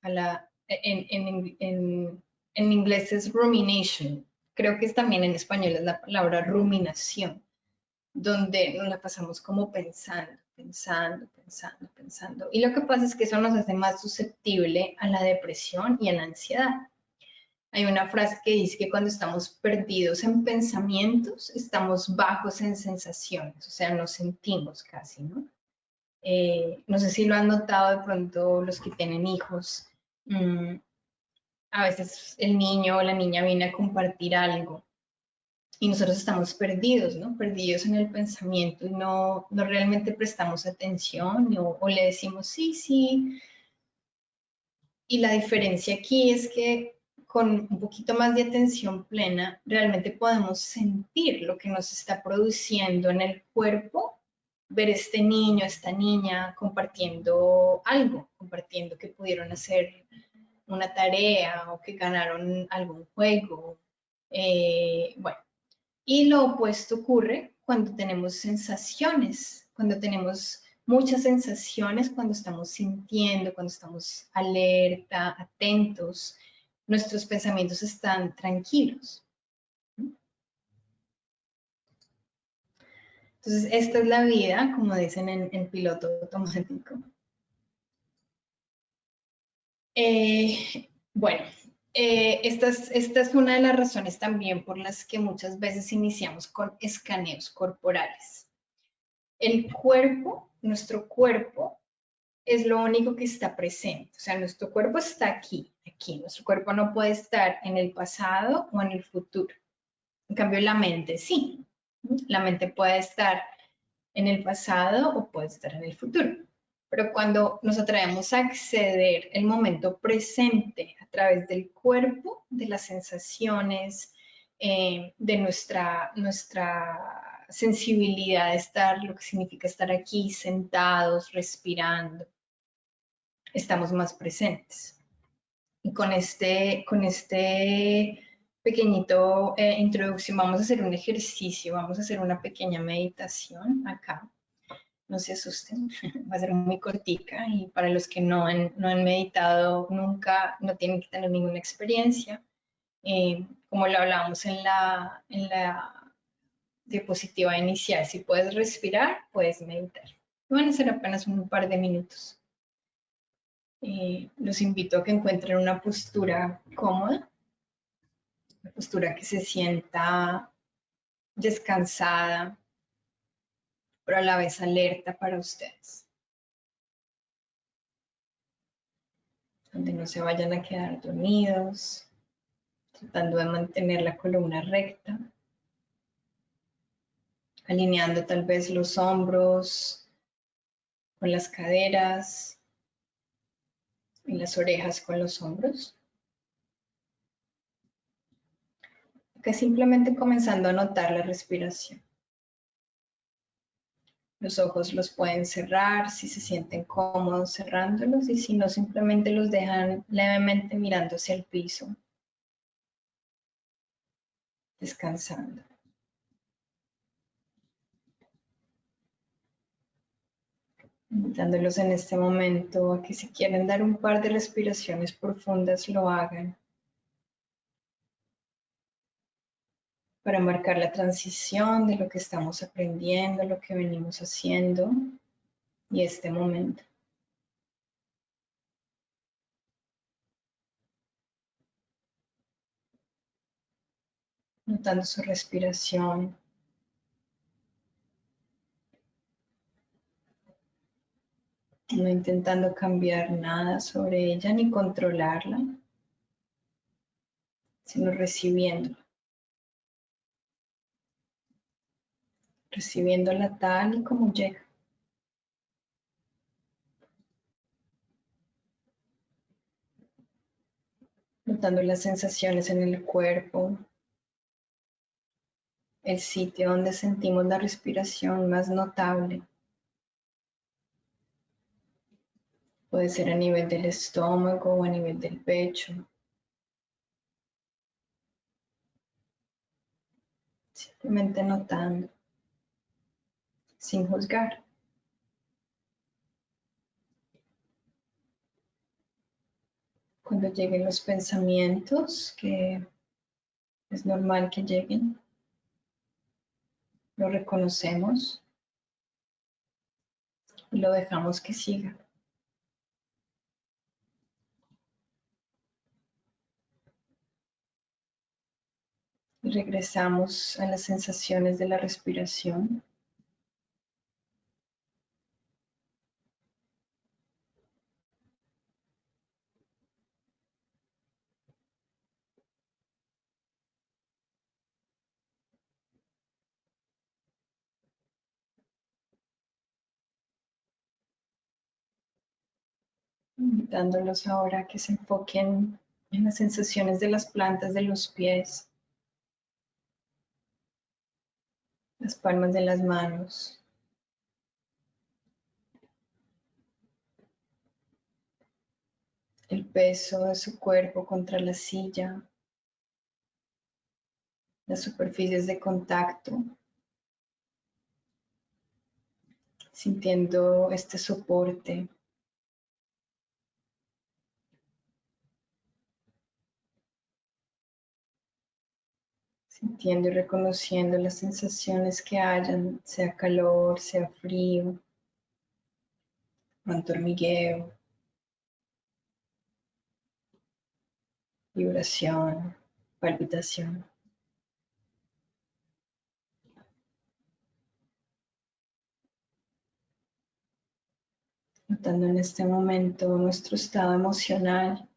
En inglés es rumination, creo que también en español es la palabra ruminación, donde nos la pasamos como pensando. Y lo que pasa es que eso nos hace más susceptible a la depresión y a la ansiedad. Hay una frase que dice que cuando estamos perdidos en pensamientos, estamos bajos en sensaciones, o sea, no sentimos casi, ¿no? No sé si lo han notado de pronto los que tienen hijos. A veces el niño o la niña viene a compartir algo y nosotros estamos perdidos, ¿no? Perdidos en el pensamiento y no realmente prestamos atención o le decimos sí, sí. Y la diferencia aquí es que con un poquito más de atención plena, realmente podemos sentir lo que nos está produciendo en el cuerpo, ver este niño, esta niña compartiendo algo, compartiendo que pudieron hacer una tarea o que ganaron algún juego. Bueno, y lo opuesto ocurre cuando tenemos sensaciones, cuando tenemos muchas sensaciones, cuando estamos sintiendo, cuando estamos alerta, atentos, nuestros pensamientos están tranquilos. Entonces, esta es la vida, como dicen en piloto automático. Bueno, esta es una de las razones también por las que muchas veces iniciamos con escaneos corporales. El cuerpo, nuestro cuerpo, es lo único que está presente. O sea, nuestro cuerpo está aquí. Nuestro cuerpo no puede estar en el pasado o en el futuro. En cambio, la mente sí. La mente puede estar en el pasado o puede estar en el futuro. Pero cuando nos atrevemos a acceder al momento presente a través del cuerpo, de las sensaciones, de nuestra sensibilidad de estar, lo que significa estar aquí sentados, respirando, estamos más presentes. Y con este pequeñito introducción vamos a hacer un ejercicio, vamos a hacer una pequeña meditación acá. No se asusten, va a ser muy cortica y para los que no han meditado nunca, no tienen que tener ninguna experiencia. Como lo hablábamos en la diapositiva inicial, si puedes respirar, puedes meditar. Van a ser apenas un par de minutos. Los invito a que encuentren una postura cómoda, una postura que se sienta descansada, pero a la vez alerta para ustedes, donde no se vayan a quedar dormidos, tratando de mantener la columna recta, alineando tal vez los hombros con las caderas y las orejas con los hombros. Acá simplemente comenzando a notar la respiración. Los ojos los pueden cerrar si se sienten cómodos cerrándolos y si no, simplemente los dejan levemente mirando hacia el piso, descansando. Invitándolos en este momento a que si quieren dar un par de respiraciones profundas lo hagan, para marcar la transición de lo que estamos aprendiendo, lo que venimos haciendo y este momento. Notando su respiración. No intentando cambiar nada sobre ella ni controlarla, sino recibiéndola. Recibiéndola tal y como llega. Notando las sensaciones en el cuerpo, el sitio donde sentimos la respiración más notable. Puede ser a nivel del estómago o a nivel del pecho. Simplemente notando, sin juzgar. Cuando lleguen los pensamientos, que es normal que lleguen, lo reconocemos y lo dejamos que siga. Y regresamos a las sensaciones de la respiración. Invitándolos ahora a que se enfoquen en las sensaciones de las plantas de los pies, las palmas de las manos, el peso de su cuerpo contra la silla, las superficies de contacto, sintiendo este soporte. Sintiendo y reconociendo las sensaciones que hayan, sea calor, sea frío, cuanto hormigueo, vibración, palpitación. Notando en este momento nuestro estado emocional,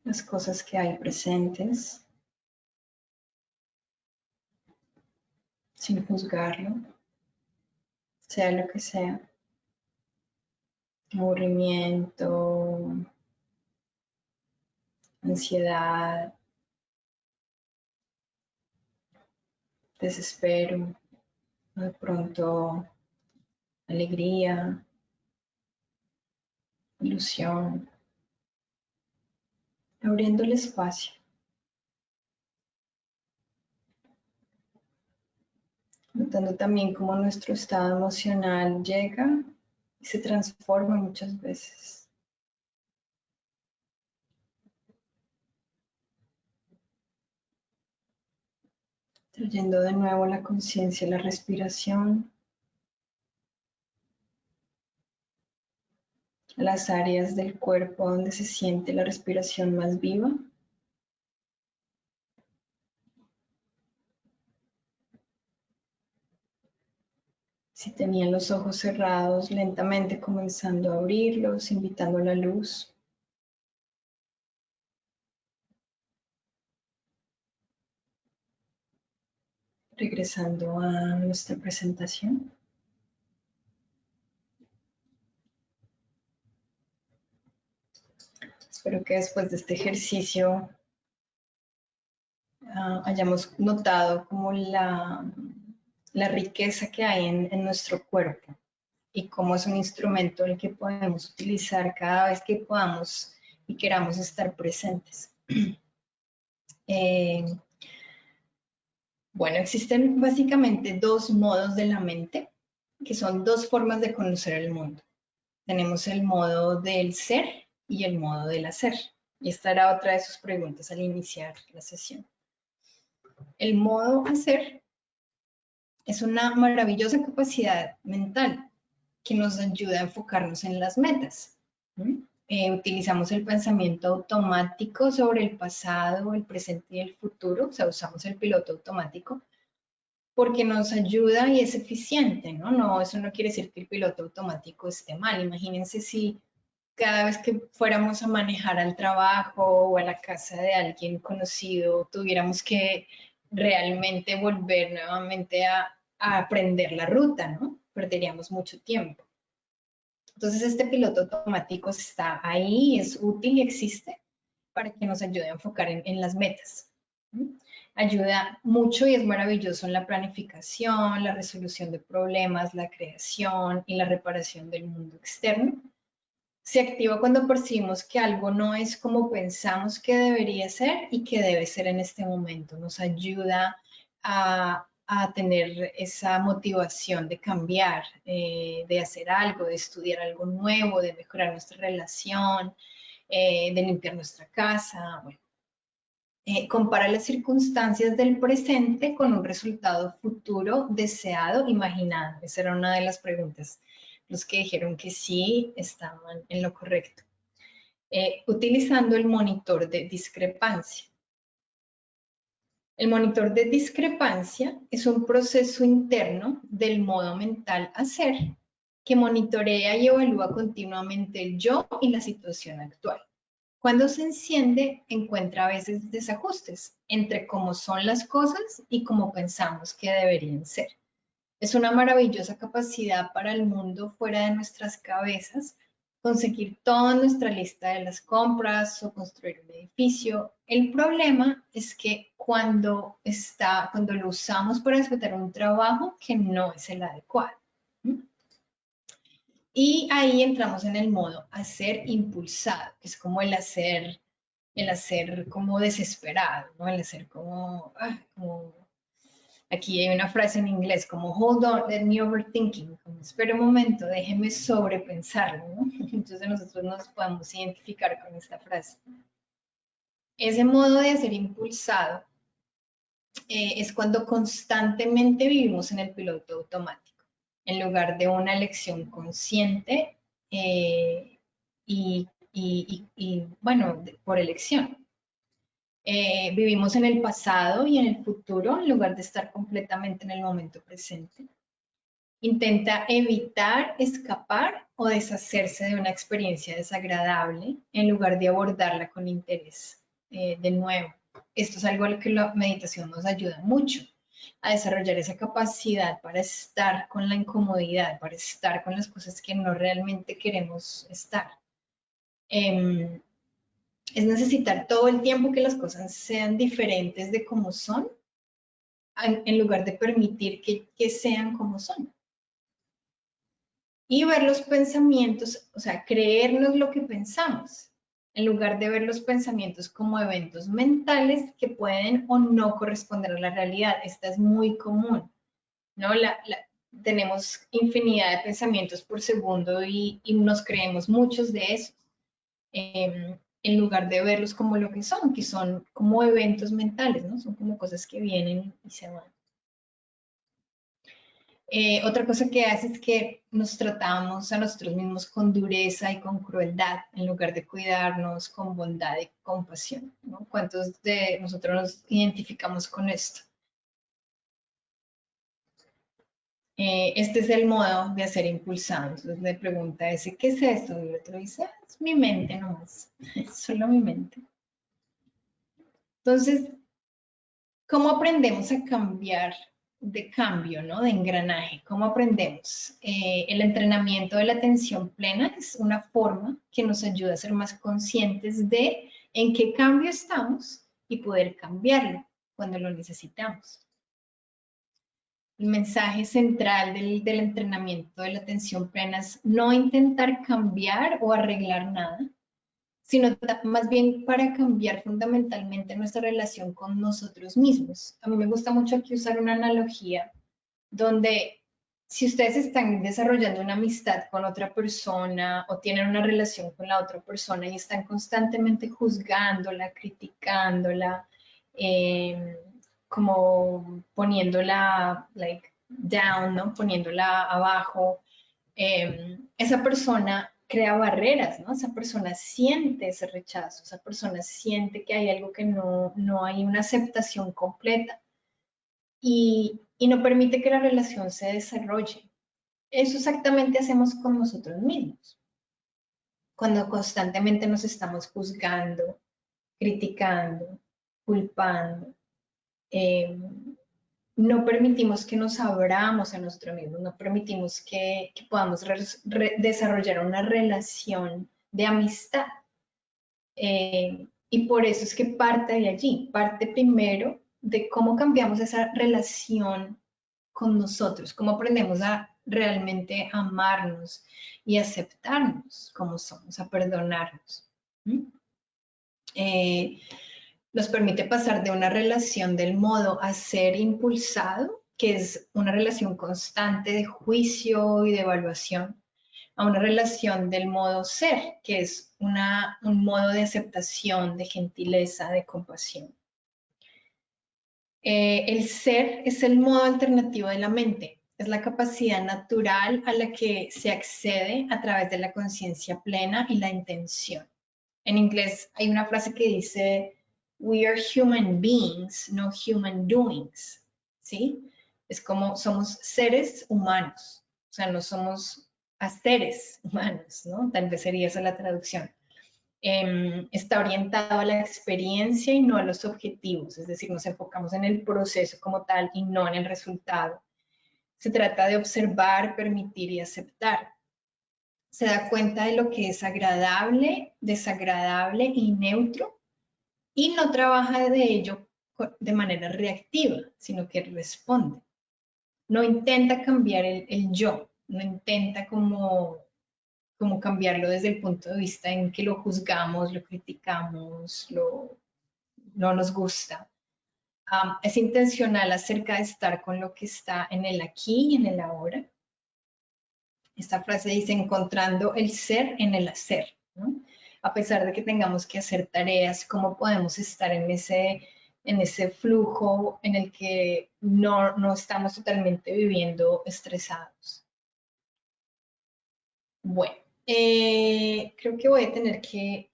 las cosas que hay presentes, sin juzgarlo, sea lo que sea. Aburrimiento, ansiedad, desespero, de pronto alegría, ilusión, abriendo el espacio. Notando también cómo nuestro estado emocional llega y se transforma muchas veces. Trayendo de nuevo la conciencia a la respiración, a las áreas del cuerpo donde se siente la respiración más viva. Si tenían los ojos cerrados, lentamente comenzando a abrirlos, invitando la luz. Regresando a nuestra presentación. Espero que después de este ejercicio hayamos notado como la riqueza que hay en nuestro cuerpo y cómo es un instrumento el que podemos utilizar cada vez que podamos y queramos estar presentes. Bueno, existen básicamente dos modos de la mente, que son dos formas de conocer el mundo. Tenemos el modo del ser y el modo del hacer. Y esta era otra de sus preguntas al iniciar la sesión. El modo hacer es una maravillosa capacidad mental que nos ayuda a enfocarnos en las metas. Utilizamos el pensamiento automático sobre el pasado, el presente y el futuro, o sea, usamos el piloto automático porque nos ayuda y es eficiente, ¿no? No, eso no quiere decir que el piloto automático esté mal. Imagínense si cada vez que fuéramos a manejar al trabajo o a la casa de alguien conocido, tuviéramos que realmente volver nuevamente a aprender la ruta, ¿no? Perderíamos mucho tiempo. Entonces, este piloto automático está ahí, es útil y existe para que nos ayude a enfocar en las metas. Ayuda mucho y es maravilloso en la planificación, la resolución de problemas, la creación y la reparación del mundo externo. Se activa cuando percibimos que algo no es como pensamos que debería ser y que debe ser en este momento. Nos ayuda a tener esa motivación de cambiar, de hacer algo, de estudiar algo nuevo, de mejorar nuestra relación, de limpiar nuestra casa. Bueno, compara las circunstancias del presente con un resultado futuro deseado, imaginado. Esa era una de las preguntas. Los que dijeron que sí estaban en lo correcto. Utilizando el monitor de discrepancia. El monitor de discrepancia es un proceso interno del modo mental hacer que monitorea y evalúa continuamente el yo y la situación actual. Cuando se enciende, encuentra a veces desajustes entre cómo son las cosas y cómo pensamos que deberían ser. Es una maravillosa capacidad para el mundo fuera de nuestras cabezas, conseguir toda nuestra lista de las compras o construir un edificio. El problema es que cuando lo usamos para disfrutar un trabajo que no es el adecuado. Y ahí entramos en el modo hacer impulsado, que es como el hacer como desesperado, ¿no? El hacer como aquí hay una frase en inglés como hold on, let me overthinking, como espera un momento, déjeme sobrepensarlo, ¿no? Entonces nosotros nos podemos identificar con esta frase. Ese modo de hacer impulsado es cuando constantemente vivimos en el piloto automático, en lugar de una elección consciente bueno, por elección. Vivimos en el pasado y en el futuro en lugar de estar completamente en el momento presente. Intenta evitar, escapar o deshacerse de una experiencia desagradable en lugar de abordarla con interés. De nuevo, esto es algo a lo que la meditación nos ayuda mucho, a desarrollar esa capacidad para estar con la incomodidad, para estar con las cosas que no realmente queremos estar. Es necesitar todo el tiempo que las cosas sean diferentes de como son, en lugar de permitir que sean como son. Y ver los pensamientos, o sea, creernos lo que pensamos, en lugar de ver los pensamientos como eventos mentales que pueden o no corresponder a la realidad. Esta es muy común, ¿no? Tenemos infinidad de pensamientos por segundo y nos creemos muchos de esos. En lugar de verlos como lo que son como eventos mentales, ¿no? Son como cosas que vienen y se van. Otra cosa que hace es que nos tratamos a nosotros mismos con dureza y con crueldad, en lugar de cuidarnos con bondad y compasión, ¿no? ¿Cuántos de nosotros nos identificamos con esto? Este es el modo de hacer impulsado. Entonces le pregunta a ese, ¿qué es esto? Y el otro dice, es mi mente nomás, es solo mi mente. Entonces, ¿cómo aprendemos a cambiar de cambio, ¿no? De engranaje? ¿Cómo aprendemos? El entrenamiento de la atención plena es una forma que nos ayuda a ser más conscientes de en qué cambio estamos y poder cambiarlo cuando lo necesitamos. El mensaje central del entrenamiento de la atención plena es no intentar cambiar o arreglar nada, sino más bien para cambiar fundamentalmente nuestra relación con nosotros mismos. A mí me gusta mucho aquí usar una analogía donde si ustedes están desarrollando una amistad con otra persona o tienen una relación con la otra persona y están constantemente juzgándola, criticándola, como poniéndola like down, ¿no? Poniéndola abajo, esa persona crea barreras, ¿no? Esa persona siente ese rechazo, esa persona siente que hay algo que no hay una aceptación completa y no permite que la relación se desarrolle. Eso exactamente hacemos con nosotros mismos. Cuando constantemente nos estamos juzgando, criticando, culpando, no permitimos que nos abramos a nosotros mismos, no permitimos que podamos desarrollar una relación de amistad. Y por eso es que parte de allí, parte primero de cómo cambiamos esa relación con nosotros, cómo aprendemos a realmente a amarnos y aceptarnos como somos, a perdonarnos. Nos permite pasar de una relación del modo a ser impulsado, que es una relación constante de juicio y de evaluación, a una relación del modo ser, que es un modo de aceptación, de gentileza, de compasión. El ser es el modo alternativo de la mente, es la capacidad natural a la que se accede a través de la conciencia plena y la intención. En inglés hay una frase que dice, we are human beings, no human doings, ¿sí? Es como somos seres humanos, o sea, no somos seres humanos, ¿no? Tal vez sería esa la traducción. Está orientado a la experiencia y no a los objetivos, es decir, nos enfocamos en el proceso como tal y no en el resultado. Se trata de observar, permitir y aceptar. Se da cuenta de lo que es agradable, desagradable y neutro y no trabaja de ello de manera reactiva, sino que responde. No intenta cambiar el yo, no intenta como cambiarlo desde el punto de vista en que lo juzgamos, lo criticamos, no nos gusta. Es intencional acerca de estar con lo que está en el aquí y en el ahora. Esta frase dice, encontrando el ser en el hacer, ¿no? A pesar de que tengamos que hacer tareas, ¿cómo podemos estar en ese flujo en el que no estamos totalmente viviendo estresados? Bueno, creo que voy a tener que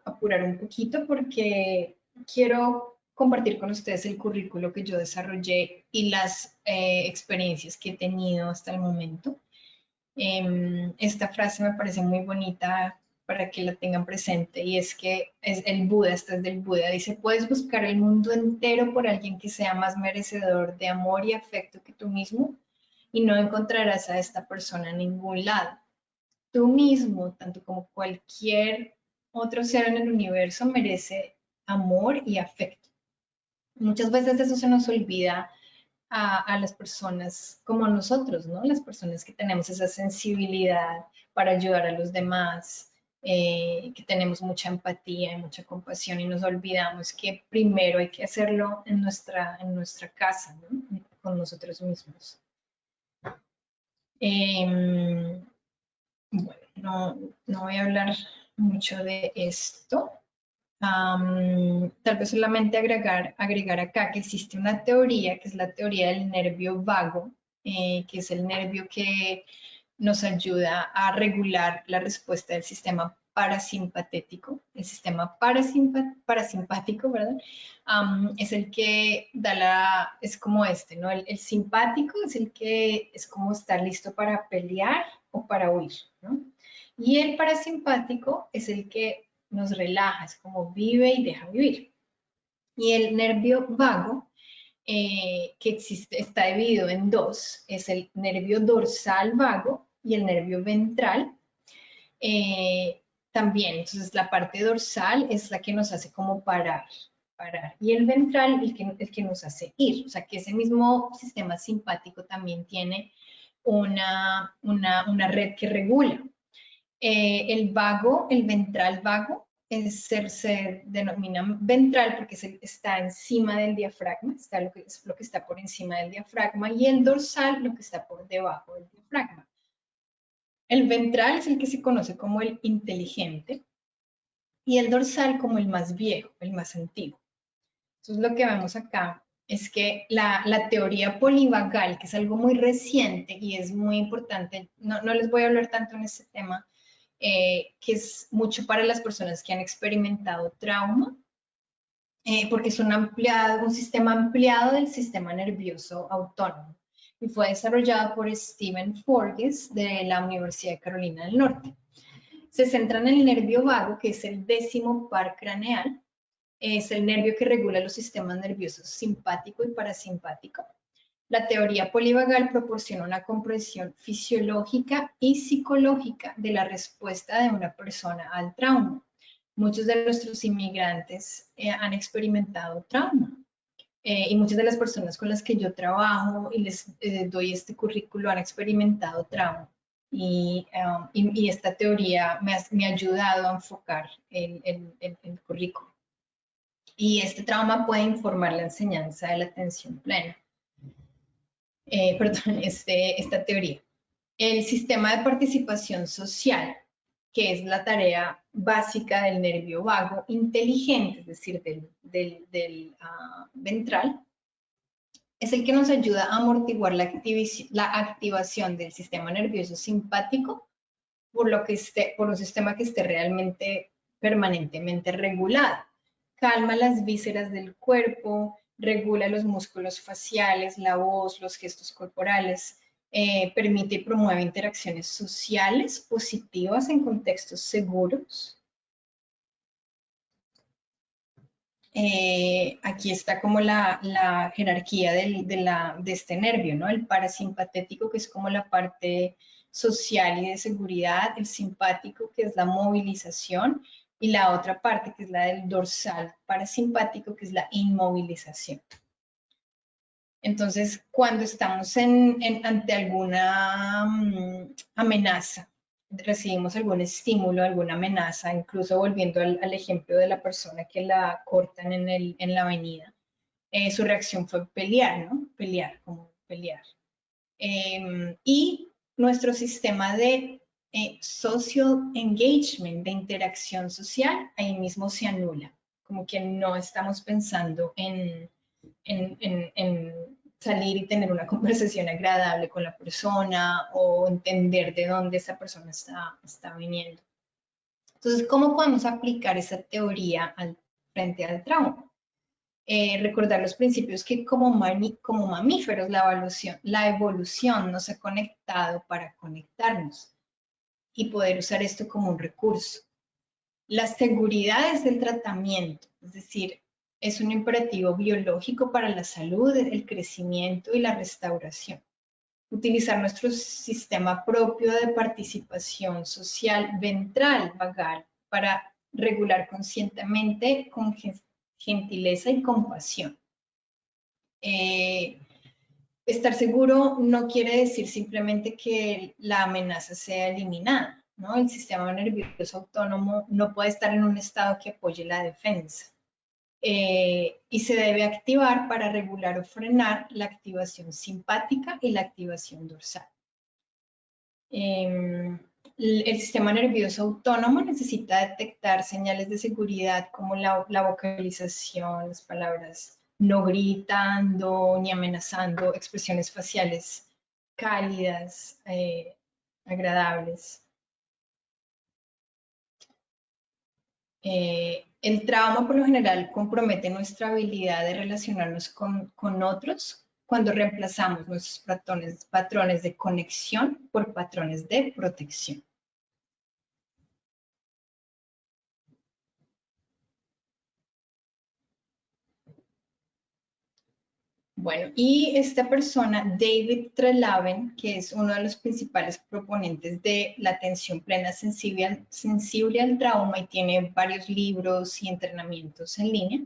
apurar un poquito porque quiero compartir con ustedes el currículo que yo desarrollé y las experiencias que he tenido hasta el momento. Esta frase me parece muy bonita para que la tengan presente y es que es el Buda, esta es del Buda, dice, puedes buscar el mundo entero por alguien que sea más merecedor de amor y afecto que tú mismo y no encontrarás a esta persona en ningún lado. Tú mismo, tanto como cualquier otro ser en el universo, merece amor y afecto. Muchas veces eso se nos olvida a las personas como nosotros, ¿no? Las personas que tenemos esa sensibilidad para ayudar a los demás, que tenemos mucha empatía y mucha compasión y nos olvidamos que primero hay que hacerlo en nuestra casa, ¿no? Con nosotros mismos. Bueno, no voy a hablar mucho de esto. Tal vez solamente agregar acá que existe una teoría, que es la teoría del nervio vago, que es el nervio que nos ayuda a regular la respuesta del sistema parasimpatético. El sistema parasimpático, ¿verdad? Es el que es como ¿no? El simpático es el que es como estar listo para pelear o para huir, ¿no? Y el parasimpático es el que nos relaja, es como vive y deja vivir. Y el nervio vago, que está dividido en dos, es el nervio dorsal vago y el nervio ventral. También, entonces la parte dorsal es la que nos hace como parar. Y el ventral el que nos hace ir. O sea que ese mismo sistema simpático también tiene una red que regula. El ventral vago, se denomina ventral porque está encima del diafragma, está lo que está por encima del diafragma, y el dorsal lo que está por debajo del diafragma. El ventral es el que se conoce como el inteligente y el dorsal como el más viejo, el más antiguo. Entonces lo que vemos acá es que la teoría polivagal, que es algo muy reciente y es muy importante, no les voy a hablar tanto en este tema, que es mucho para las personas que han experimentado trauma, porque es un sistema ampliado del sistema nervioso autónomo y fue desarrollado por Stephen Forges de la Universidad de Carolina del Norte. Se centra en el nervio vago, que es el 10º par craneal, es el nervio que regula los sistemas nerviosos simpático y parasimpático. La teoría polivagal proporciona una comprensión fisiológica y psicológica de la respuesta de una persona al trauma. Muchos de nuestros inmigrantes han experimentado trauma. y muchas de las personas con las que yo trabajo y les doy este currículo han experimentado trauma. Y esta teoría me ha ayudado a enfocar el currículo. Y este trauma puede informar la enseñanza de la atención plena. Esta teoría. El sistema de participación social, que es la tarea básica del nervio vago inteligente, es decir, del ventral, es el que nos ayuda a amortiguar la activación del sistema nervioso simpático por un sistema que esté realmente permanentemente regulado. Calma las vísceras del cuerpo, regula los músculos faciales, la voz, los gestos corporales, permite y promueve interacciones sociales positivas en contextos seguros. Aquí está como la jerarquía de este nervio, ¿no? El parasimpatético, que es como la parte social y de seguridad, el simpático, que es la movilización, y la otra parte, que es la del dorsal parasimpático, que es la inmovilización. Entonces, cuando estamos ante alguna amenaza, recibimos algún estímulo, alguna amenaza, incluso volviendo al ejemplo de la persona que la cortan en la avenida, su reacción fue pelear, ¿no? Pelear. Y nuestro sistema de social engagement, de interacción social, ahí mismo se anula, como que no estamos pensando en salir y tener una conversación agradable con la persona o entender de dónde esa persona está viniendo. Entonces, ¿cómo podemos aplicar esa teoría frente al trauma? Recordar los principios que como mamíferos la evolución nos ha conectado para conectarnos y poder usar esto como un recurso. Las seguridades del tratamiento, es decir, es un imperativo biológico para la salud, el crecimiento y la restauración. Utilizar nuestro sistema propio de participación social ventral vagal para regular conscientemente con gentileza y compasión. Estar seguro no quiere decir simplemente que la amenaza sea eliminada, ¿no? El sistema nervioso autónomo no puede estar en un estado que apoye la defensa. Y se debe activar para regular o frenar la activación simpática y la activación dorsal. El sistema nervioso autónomo necesita detectar señales de seguridad como la vocalización, las palabras no gritando ni amenazando, expresiones faciales cálidas, agradables. El trauma por lo general compromete nuestra habilidad de relacionarnos con otros cuando reemplazamos nuestros patrones de conexión por patrones de protección. Bueno, y esta persona, David Treleaven, que es uno de los principales proponentes de la atención plena sensible al trauma y tiene varios libros y entrenamientos en línea,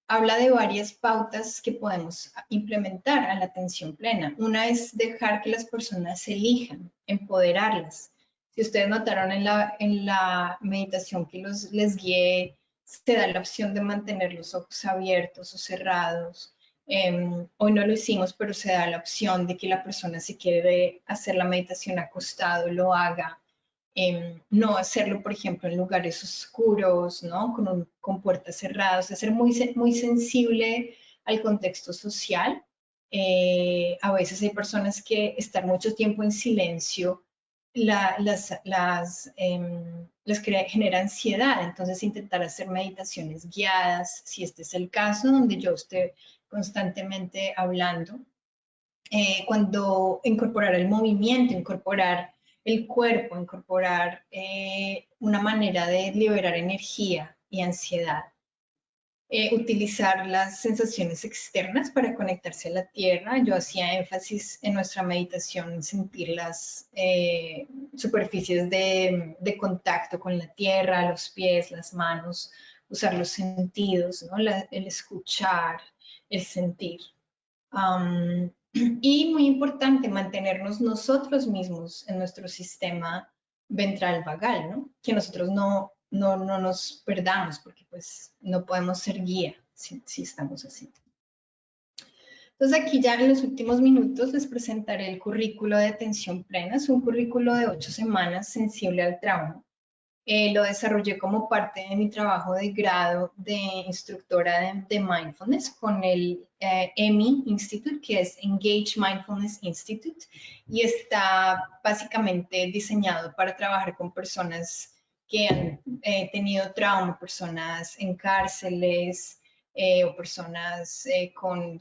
habla de varias pautas que podemos implementar a la atención plena. Una es dejar que las personas elijan, empoderarlas. Si ustedes notaron en la meditación que les guié, se da la opción de mantener los ojos abiertos o cerrados. Hoy no lo hicimos, pero se da la opción de que la persona, si quiere hacer la meditación acostado, lo haga. No hacerlo, por ejemplo, en lugares oscuros, ¿no? Con puertas cerradas, ser muy sensible al contexto social. A veces hay personas que estar mucho tiempo en silencio genera ansiedad, entonces intentar hacer meditaciones guiadas, si este es el caso, donde yo esté constantemente hablando. Cuando incorporar el movimiento, incorporar el cuerpo, incorporar una manera de liberar energía y ansiedad. Utilizar las sensaciones externas para conectarse a la tierra. Yo hacía énfasis en nuestra meditación en sentir las superficies de contacto con la tierra, los pies, las manos, usar los sentidos, ¿no? El escuchar, el sentir. Y muy importante, mantenernos nosotros mismos en nuestro sistema ventral vagal, ¿no? Que nosotros no nos perdamos, porque pues no podemos ser guía si estamos así. Entonces aquí ya en los últimos minutos les presentaré el currículo de atención plena. Es un currículo de 8 semanas sensible al trauma. Lo desarrollé como parte de mi trabajo de grado de instructora de Mindfulness con el EMI Institute, que es Engage Mindfulness Institute, y está básicamente diseñado para trabajar con personas que han tenido trauma, personas en cárceles o personas con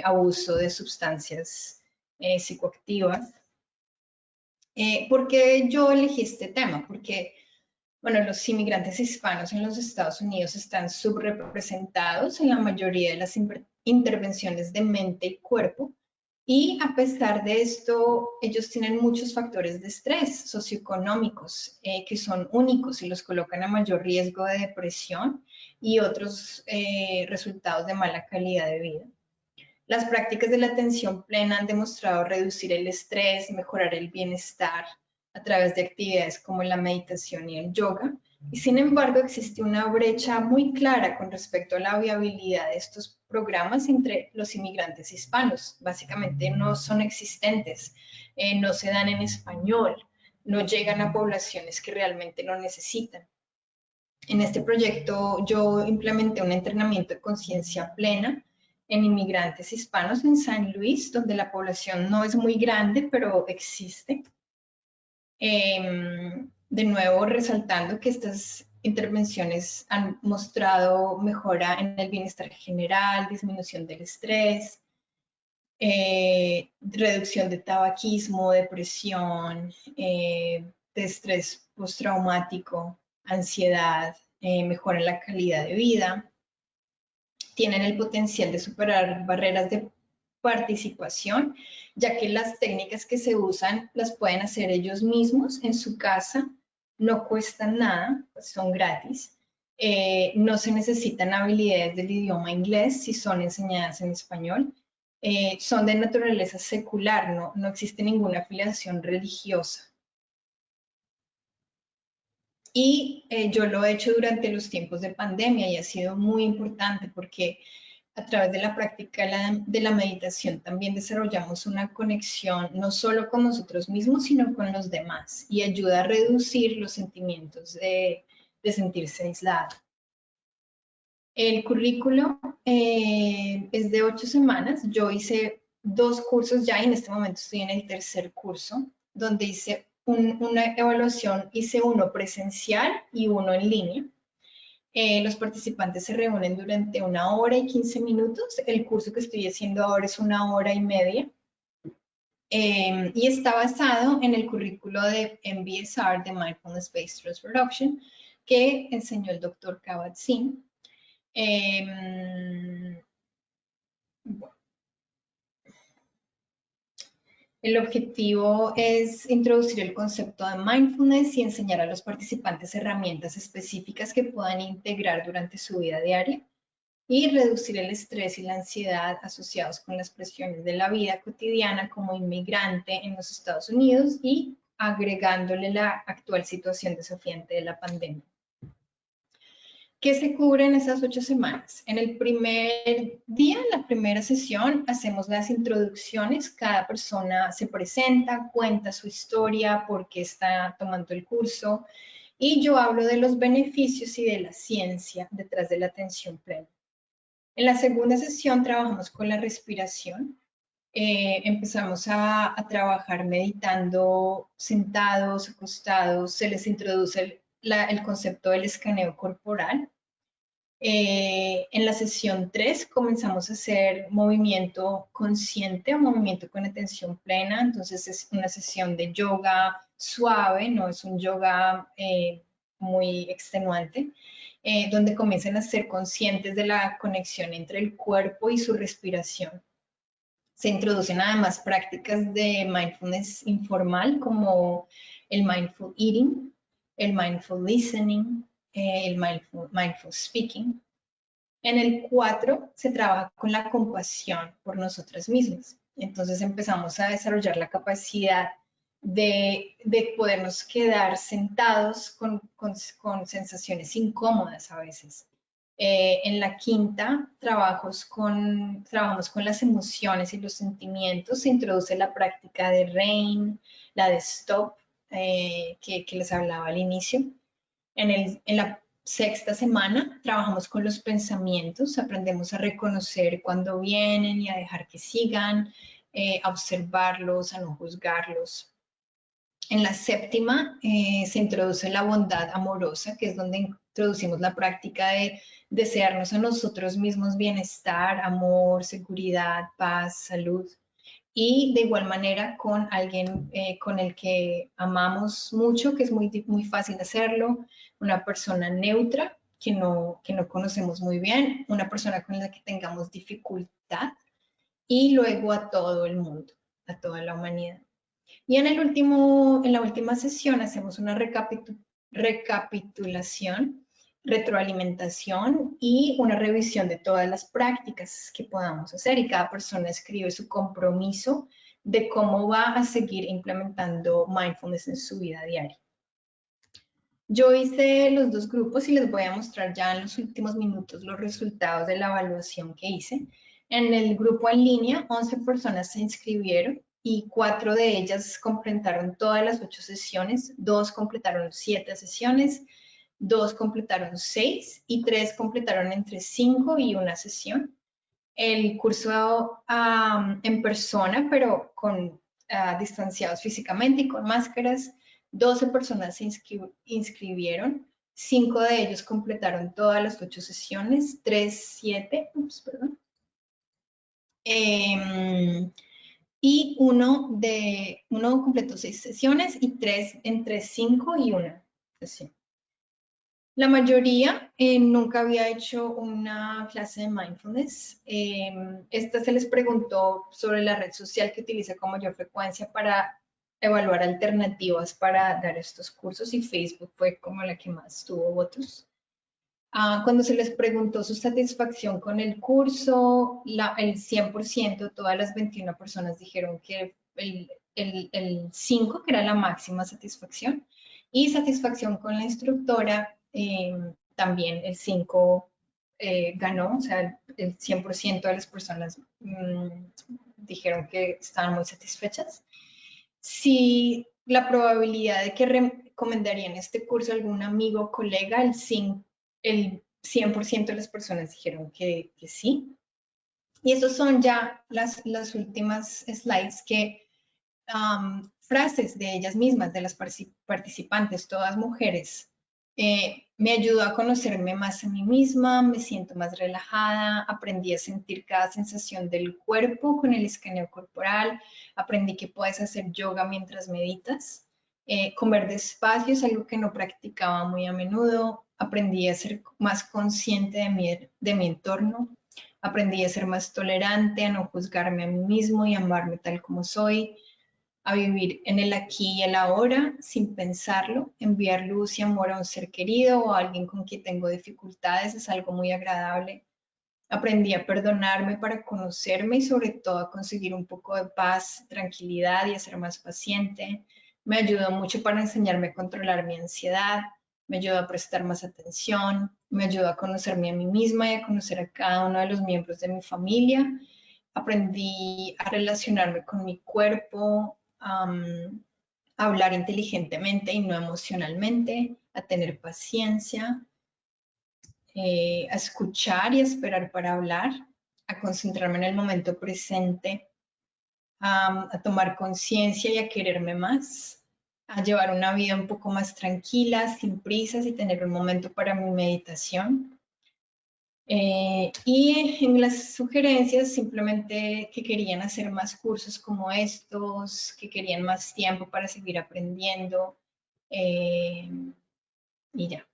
abuso de sustancias psicoactivas. ¿Por qué yo elegí este tema? Porque bueno, los inmigrantes hispanos en los Estados Unidos están subrepresentados en la mayoría de las intervenciones de mente y cuerpo, y a pesar de esto, ellos tienen muchos factores de estrés socioeconómicos que son únicos y los colocan a mayor riesgo de depresión y otros resultados de mala calidad de vida. Las prácticas de la atención plena han demostrado reducir el estrés, mejorar el bienestar a través de actividades como la meditación y el yoga. Y sin embargo, existe una brecha muy clara con respecto a la viabilidad de estos programas entre los inmigrantes hispanos. Básicamente no son existentes, no se dan en español, no llegan a poblaciones que realmente lo necesitan. En este proyecto yo implementé un entrenamiento de conciencia plena en inmigrantes hispanos en San Luis, donde la población no es muy grande, pero existe. De nuevo, resaltando que estas intervenciones han mostrado mejora en el bienestar general, disminución del estrés, reducción de tabaquismo, depresión, de estrés postraumático, ansiedad, mejora en la calidad de vida. Tienen el potencial de superar barreras de participación, ya que las técnicas que se usan las pueden hacer ellos mismos en su casa, no cuestan nada, son gratis, no se necesitan habilidades del idioma inglés si son enseñadas en español, son de naturaleza secular, no existe ninguna afiliación religiosa. Y yo lo he hecho durante los tiempos de pandemia y ha sido muy importante porque a través de la práctica de la meditación también desarrollamos una conexión no solo con nosotros mismos, sino con los demás y ayuda a reducir los sentimientos de sentirse aislado. El currículo es de 8 semanas. Yo hice 2 cursos ya y en este momento estoy en el 3er curso, donde hice una evaluación, hice uno presencial y uno en línea. Los participantes se reúnen durante 1 hora y 15 minutos. El curso que estoy haciendo ahora es 1 hora y media. Y está basado en el currículo de MBSR, de Mindfulness Based Stress Reduction, que enseñó el Dr. Kabat-Zinn. Bueno. El objetivo es introducir el concepto de mindfulness y enseñar a los participantes herramientas específicas que puedan integrar durante su vida diaria y reducir el estrés y la ansiedad asociados con las presiones de la vida cotidiana como inmigrante en los Estados Unidos y agregándole la actual situación desafiante de la pandemia. ¿Qué se cubre en esas 8 semanas? En el primer día, en la primera sesión, hacemos las introducciones. Cada persona se presenta, cuenta su historia, por qué está tomando el curso. Y yo hablo de los beneficios y de la ciencia detrás de la atención plena. En la segunda sesión trabajamos con la respiración. Empezamos a trabajar meditando sentados, acostados. Se les introduce el concepto del escaneo corporal. En la sesión 3 comenzamos a hacer movimiento consciente o movimiento con atención plena. Entonces es una sesión de yoga suave, no es un yoga muy extenuante, donde comienzan a ser conscientes de la conexión entre el cuerpo y su respiración. Se introducen además prácticas de mindfulness informal como el mindful eating, el mindful listening, el mindful speaking. En el 4 se trabaja con la compasión por nosotras mismas. Entonces empezamos a desarrollar la capacidad de podernos quedar sentados con sensaciones incómodas a veces. En la 5 trabajamos con las emociones y los sentimientos. Se introduce la práctica de RAIN, la de STOP, que les hablaba al inicio. En la 6ª semana trabajamos con los pensamientos, aprendemos a reconocer cuando vienen y a dejar que sigan, a observarlos, a no juzgarlos. En la 7ª se introduce la bondad amorosa, que es donde introducimos la práctica de desearnos a nosotros mismos bienestar, amor, seguridad, paz, salud. Y de igual manera con alguien con el que amamos mucho, que es muy fácil hacerlo, una persona neutra que no conocemos muy bien, una persona con la que tengamos dificultad y luego a todo el mundo, a toda la humanidad. Y en la última sesión hacemos una recapitulación, retroalimentación y una revisión de todas las prácticas que podamos hacer, y cada persona escribe su compromiso de cómo va a seguir implementando mindfulness en su vida diaria. Yo hice los 2 grupos y les voy a mostrar ya en los últimos minutos los resultados de la evaluación que hice. En el grupo en línea, 11 personas se inscribieron y 4 de ellas completaron todas las 8 sesiones, 2 completaron 7 sesiones, 2 completaron 6 y 3 completaron entre 5 y 1 sesión. El curso en persona, pero distanciados físicamente y con máscaras, 12 personas se inscribieron, 5 de ellos completaron todas las 8 sesiones, 7, y uno completó 6 sesiones y 3 entre 5 y 1 sesión. La mayoría nunca había hecho una clase de mindfulness. Esta se les preguntó sobre la red social que utiliza con mayor frecuencia para evaluar alternativas para dar estos cursos, y Facebook fue como la que más tuvo votos. Cuando se les preguntó su satisfacción con el curso, el 100%, todas las 21 personas dijeron que el 5, que era la máxima satisfacción, y satisfacción con la instructora, también el 5 ganó, o sea, el 100% de las personas dijeron que estaban muy satisfechas. Si la probabilidad de que recomendarían este curso a algún amigo o colega, el 100% de las personas dijeron que sí. Y estos son ya las últimas slides, que frases de ellas mismas, de las participantes, todas mujeres. Me ayudó a conocerme más a mí misma, me siento más relajada, aprendí a sentir cada sensación del cuerpo con el escaneo corporal, aprendí que puedes hacer yoga mientras meditas, comer despacio es algo que no practicaba muy a menudo, aprendí a ser más consciente de mi entorno, aprendí a ser más tolerante, a no juzgarme a mí mismo y amarme tal como soy, a vivir en el aquí y el ahora sin pensarlo, enviar luz y amor a un ser querido o a alguien con quien tengo dificultades es algo muy agradable. Aprendí a perdonarme para conocerme y sobre todo a conseguir un poco de paz, tranquilidad y a ser más paciente. Me ayudó mucho para enseñarme a controlar mi ansiedad, me ayudó a prestar más atención, me ayudó a conocerme a mí misma y a conocer a cada uno de los miembros de mi familia. Aprendí a relacionarme con mi cuerpo, a hablar inteligentemente y no emocionalmente, a tener paciencia, a escuchar y a esperar para hablar, a concentrarme en el momento presente, a tomar conciencia y a quererme más, a llevar una vida un poco más tranquila, sin prisas y tener un momento para mi meditación. Y en las sugerencias simplemente que querían hacer más cursos como estos, que querían más tiempo para seguir aprendiendo, y ya,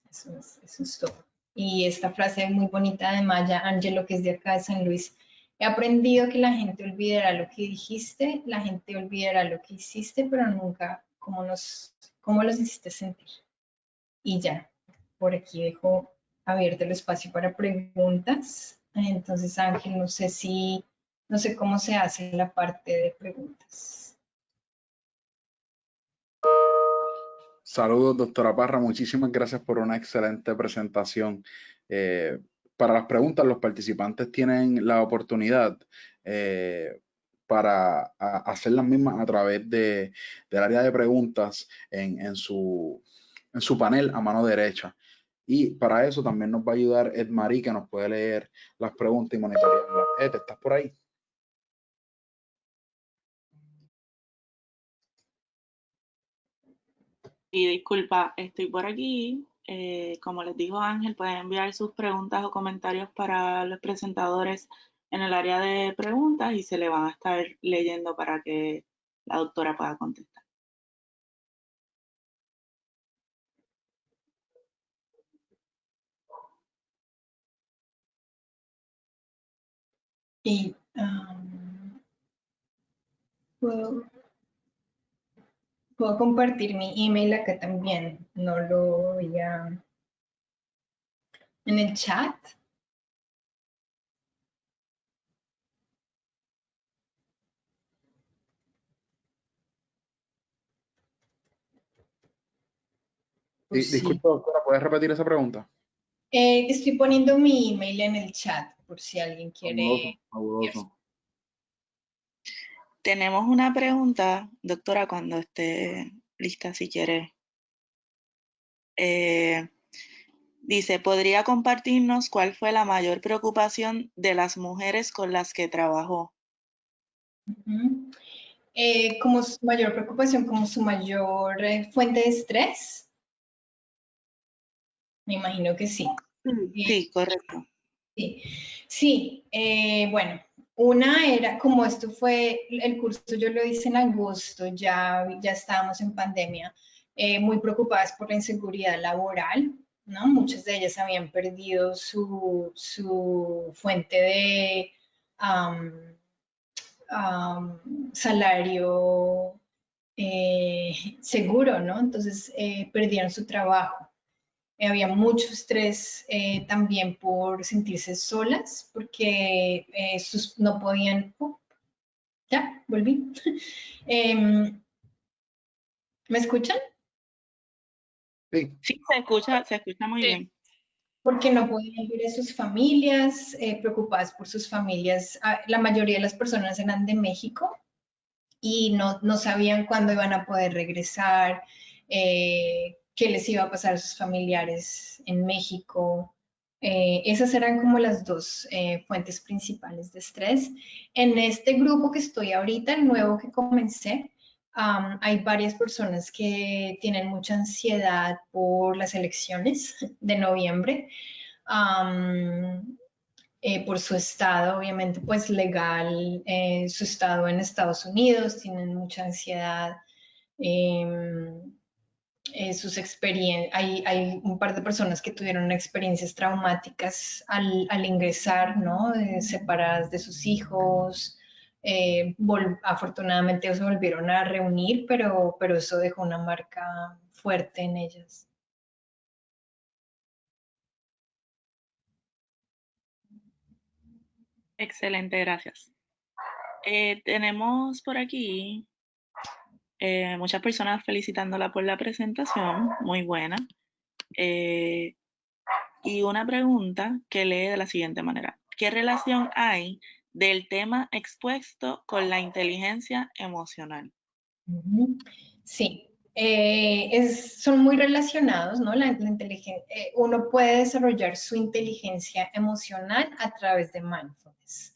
eso es todo. Y esta frase muy bonita de Maya Angelou, que es de acá de San Luis: he aprendido que la gente olvidará lo que dijiste, la gente olvidará lo que hiciste, pero nunca cómo los hiciste sentir. Y ya, por aquí dejo abierto el espacio para preguntas. Entonces, Ángel, no sé cómo se hace la parte de preguntas. Saludos, doctora Parra. Muchísimas gracias por una excelente presentación. Para las preguntas, los participantes tienen la oportunidad para hacer las mismas a través del área de preguntas en su panel a mano derecha. Y para eso también nos va a ayudar Ed Marie, que nos puede leer las preguntas y monitorearlas. Ed, ¿estás por ahí? Y disculpa, estoy por aquí. Como les dijo Ángel, pueden enviar sus preguntas o comentarios para los presentadores en el área de preguntas y se le van a estar leyendo para que la doctora pueda contestar. Y puedo compartir mi email acá también. No lo voy a... en el chat. Disculpa, doctora, ¿puedes repetir esa pregunta? Estoy poniendo mi email en el chat por si alguien quiere. Fabuloso. Tenemos una pregunta, doctora, cuando esté lista, si quiere. Dice, ¿podría compartirnos cuál fue la mayor preocupación de las mujeres con las que trabajó? Como su mayor preocupación, como su mayor fuente de estrés. Me imagino que sí. Sí, correcto. Sí, bueno, una era, como esto fue, el curso yo lo hice en agosto, ya estábamos en pandemia, muy preocupadas por la inseguridad laboral, ¿no? Muchas de ellas habían perdido su fuente de salario seguro, ¿no? Entonces perdieron su trabajo. Había mucho estrés también por sentirse solas, porque no podían... ya, volví. ¿Me escuchan? Sí. Sí, se escucha muy bien. Porque no podían ver a sus familias, preocupadas por sus familias. La mayoría de las personas eran de México y no sabían cuándo iban a poder regresar, qué les iba a pasar a sus familiares en México. Esas eran como las dos fuentes principales de estrés. En este grupo que estoy ahorita, el nuevo que comencé, hay varias personas que tienen mucha ansiedad por las elecciones de noviembre. Por su estado, obviamente, pues legal, su estado en Estados Unidos, tienen mucha ansiedad. Sus experiencias, hay un par de personas que tuvieron experiencias traumáticas al ingresar, ¿no? Separadas de sus hijos. Afortunadamente se volvieron a reunir, pero eso dejó una marca fuerte en ellas. Excelente, gracias. Tenemos por aquí muchas personas felicitándola por la presentación, muy buena. Y una pregunta que lee de la siguiente manera. ¿Qué relación hay del tema expuesto con la inteligencia emocional? Sí, son muy relacionados, ¿no? Uno puede desarrollar su inteligencia emocional a través de mindfulness.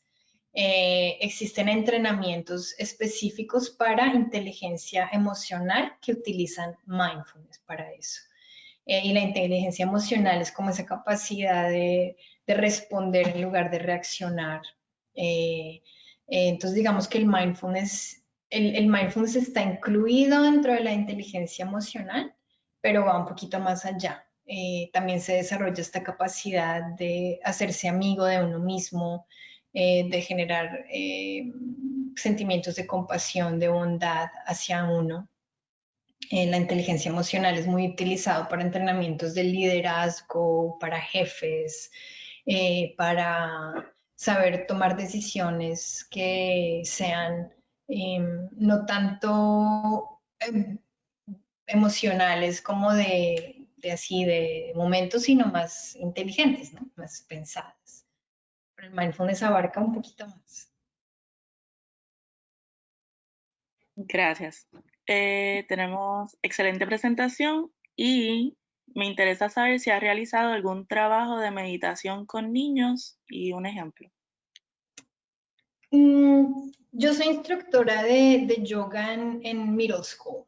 Existen entrenamientos específicos para inteligencia emocional que utilizan mindfulness para eso. Y la inteligencia emocional es como esa capacidad de responder en lugar de reaccionar. Entonces, digamos que el mindfulness está incluido dentro de la inteligencia emocional, pero va un poquito más allá. También se desarrolla esta capacidad de hacerse amigo de uno mismo, de generar sentimientos de compasión, de bondad hacia uno. La inteligencia emocional es muy utilizado para entrenamientos de liderazgo, para jefes, para saber tomar decisiones que sean no tanto emocionales como de momentos, sino más inteligentes, ¿no? Más pensadas. Pero el mindfulness abarca un poquito más. Gracias. Tenemos excelente presentación y me interesa saber si ha realizado algún trabajo de meditación con niños y un ejemplo. Yo soy instructora de yoga en middle school.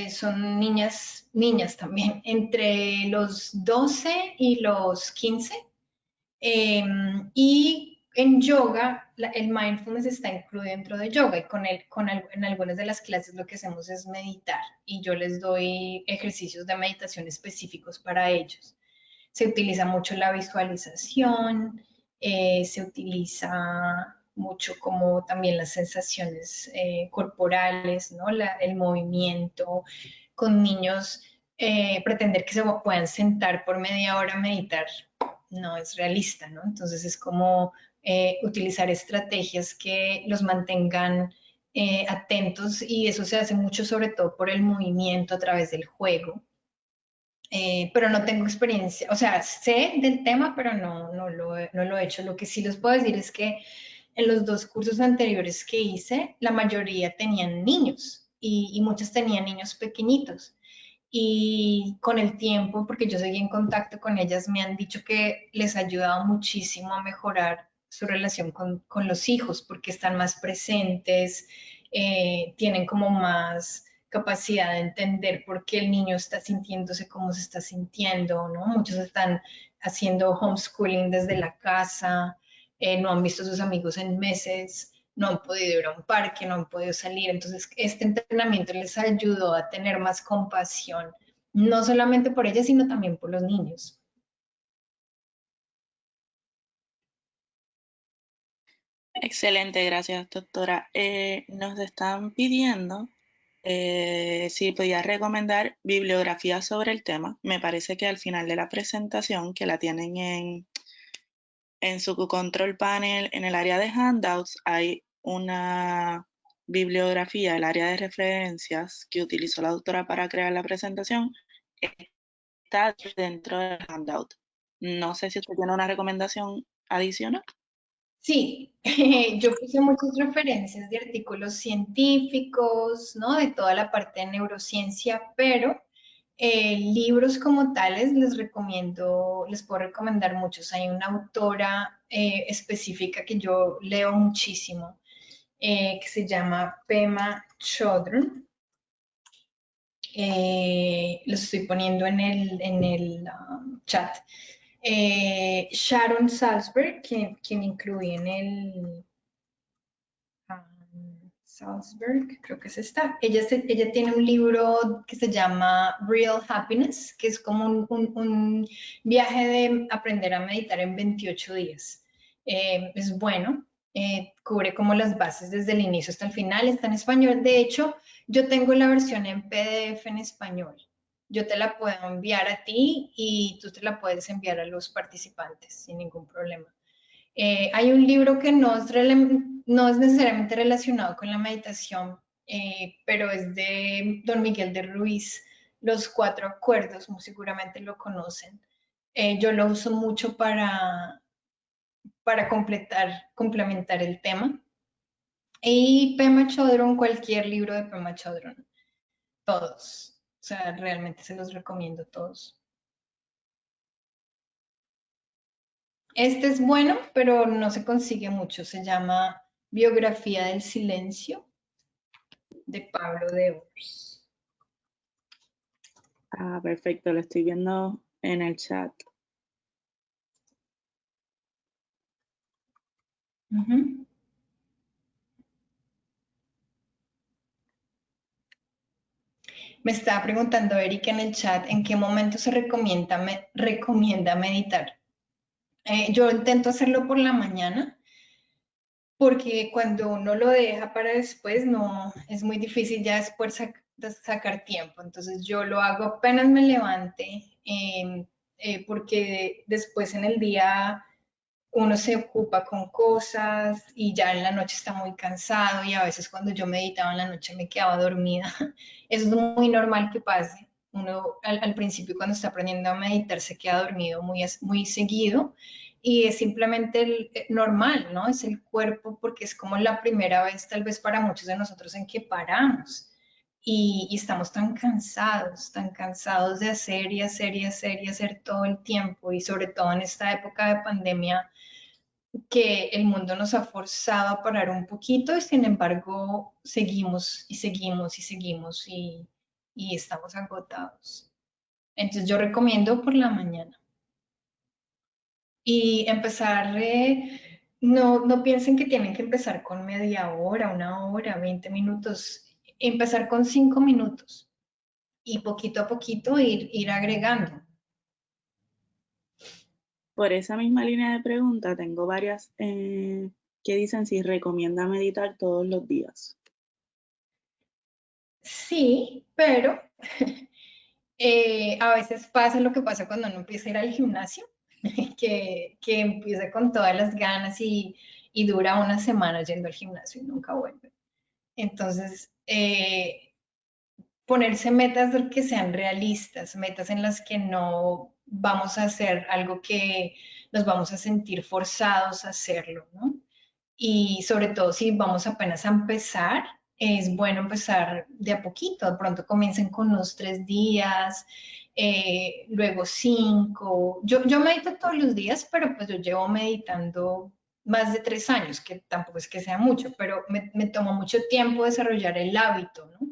Son niñas también, entre los 12 y los 15. Y en yoga, el mindfulness está incluido dentro de yoga y en algunas de las clases lo que hacemos es meditar y yo les doy ejercicios de meditación específicos para ellos. Se utiliza mucho la visualización, se utiliza mucho como también las sensaciones corporales, ¿no? El movimiento. Con niños, pretender que se puedan sentar por media hora a meditar no es realista, ¿no? Entonces es como utilizar estrategias que los mantengan atentos y eso se hace mucho sobre todo por el movimiento a través del juego. Pero no tengo experiencia, o sea, sé del tema, pero no lo he hecho. Lo que sí les puedo decir es que en los 2 cursos anteriores que hice, la mayoría tenían niños y muchos tenían niños pequeñitos. Y con el tiempo, porque yo seguí en contacto con ellas, me han dicho que les ha ayudado muchísimo a mejorar su relación con los hijos, porque están más presentes, tienen como más capacidad de entender por qué el niño está sintiéndose como se está sintiendo, ¿no? Muchos están haciendo homeschooling desde la casa, no han visto a sus amigos en meses, no han podido ir a un parque, no han podido salir. Entonces, este entrenamiento les ayudó a tener más compasión, no solamente por ellas, sino también por los niños. Excelente, gracias, doctora. Nos están pidiendo si podía recomendar bibliografía sobre el tema. Me parece que al final de la presentación, que la tienen en su control panel, en el área de handouts, hay una bibliografía, el área de referencias que utilizó la doctora para crear la presentación, está dentro del handout. No sé si usted tiene una recomendación adicional. Sí, yo puse muchas referencias de artículos científicos, ¿no? De toda la parte de neurociencia, pero libros como tales les puedo recomendar muchos. Hay una autora específica que yo leo muchísimo, que se llama Pema Chodron. Lo estoy poniendo en el chat. Sharon Salzberg, quien incluí en el Salzberg, creo que es esta. Ella tiene un libro que se llama Real Happiness, que es como un viaje de aprender a meditar en 28 días. Es bueno, cubre como las bases desde el inicio hasta el final, está en español. De hecho, yo tengo la versión en PDF en español. Yo te la puedo enviar a ti y tú te la puedes enviar a los participantes sin ningún problema. Hay un libro que no es necesariamente relacionado con la meditación, pero es de Don Miguel de Ruiz, Los 4 Acuerdos, muy seguramente lo conocen. Yo lo uso mucho para complementar el tema. Y Pema Chodron, cualquier libro de Pema Chodron, todos. O sea, realmente se los recomiendo todos. Este es bueno, pero no se consigue mucho. Se llama Biografía del Silencio, de Pablo de Ors. Ah, perfecto, lo estoy viendo en el chat. Me estaba preguntando Erika en el chat en qué momento se recomienda meditar. Yo intento hacerlo por la mañana, porque cuando uno lo deja para después, no, es muy difícil ya después sacar tiempo. Entonces yo lo hago apenas me levante, porque después en el día uno se ocupa con cosas y ya en la noche está muy cansado y a veces cuando yo meditaba en la noche me quedaba dormida. Eso es muy normal que pase. Uno al principio cuando está aprendiendo a meditar se queda dormido muy seguido y es simplemente normal, ¿no? Es el cuerpo porque es como la primera vez tal vez para muchos de nosotros en que paramos. Y estamos tan cansados de hacer y hacer y hacer y hacer todo el tiempo y sobre todo en esta época de pandemia que el mundo nos ha forzado a parar un poquito y sin embargo seguimos y seguimos y seguimos y estamos agotados. Entonces yo recomiendo por la mañana. Y empezar, no piensen que tienen que empezar con media hora, una hora, 20 minutos. Empezar con 5 minutos y poquito a poquito ir agregando. Por esa misma línea de pregunta, tengo varias que dicen si recomienda meditar todos los días. Sí, pero a veces pasa lo que pasa cuando uno empieza a ir al gimnasio, que empieza con todas las ganas y dura una semana yendo al gimnasio y nunca vuelve. Entonces, ponerse metas que sean realistas, metas en las que no vamos a hacer algo que nos vamos a sentir forzados a hacerlo, ¿no? Y sobre todo si vamos apenas a empezar, es bueno empezar de a poquito. De pronto comiencen con unos 3 días, luego 5. Yo medito todos los días, pero pues yo llevo meditando más de 3 años, que tampoco es que sea mucho, pero me tomó mucho tiempo desarrollar el hábito, ¿no?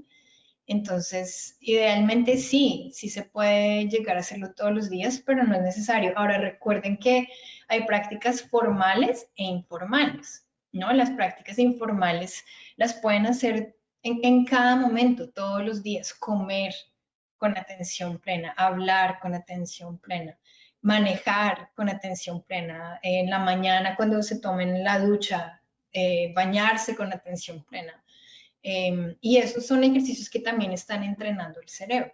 Entonces, idealmente sí se puede llegar a hacerlo todos los días, pero no es necesario. Ahora recuerden que hay prácticas formales e informales, ¿no? Las prácticas informales las pueden hacer en cada momento, todos los días, comer con atención plena, hablar con atención plena, manejar con atención plena, en la mañana cuando se tomen la ducha, bañarse con atención plena. Y esos son ejercicios que también están entrenando el cerebro.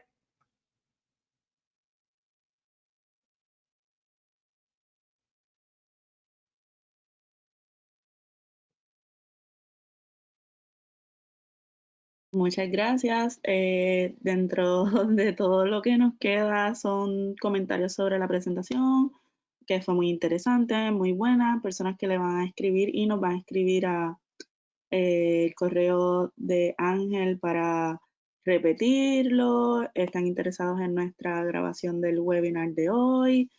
Muchas gracias. Dentro de todo lo que nos queda son comentarios sobre la presentación, que fue muy interesante, muy buena. Personas que le van a escribir y nos van a escribir a el correo de Ángel para repetirlo. Están interesados en nuestra grabación del webinar de hoy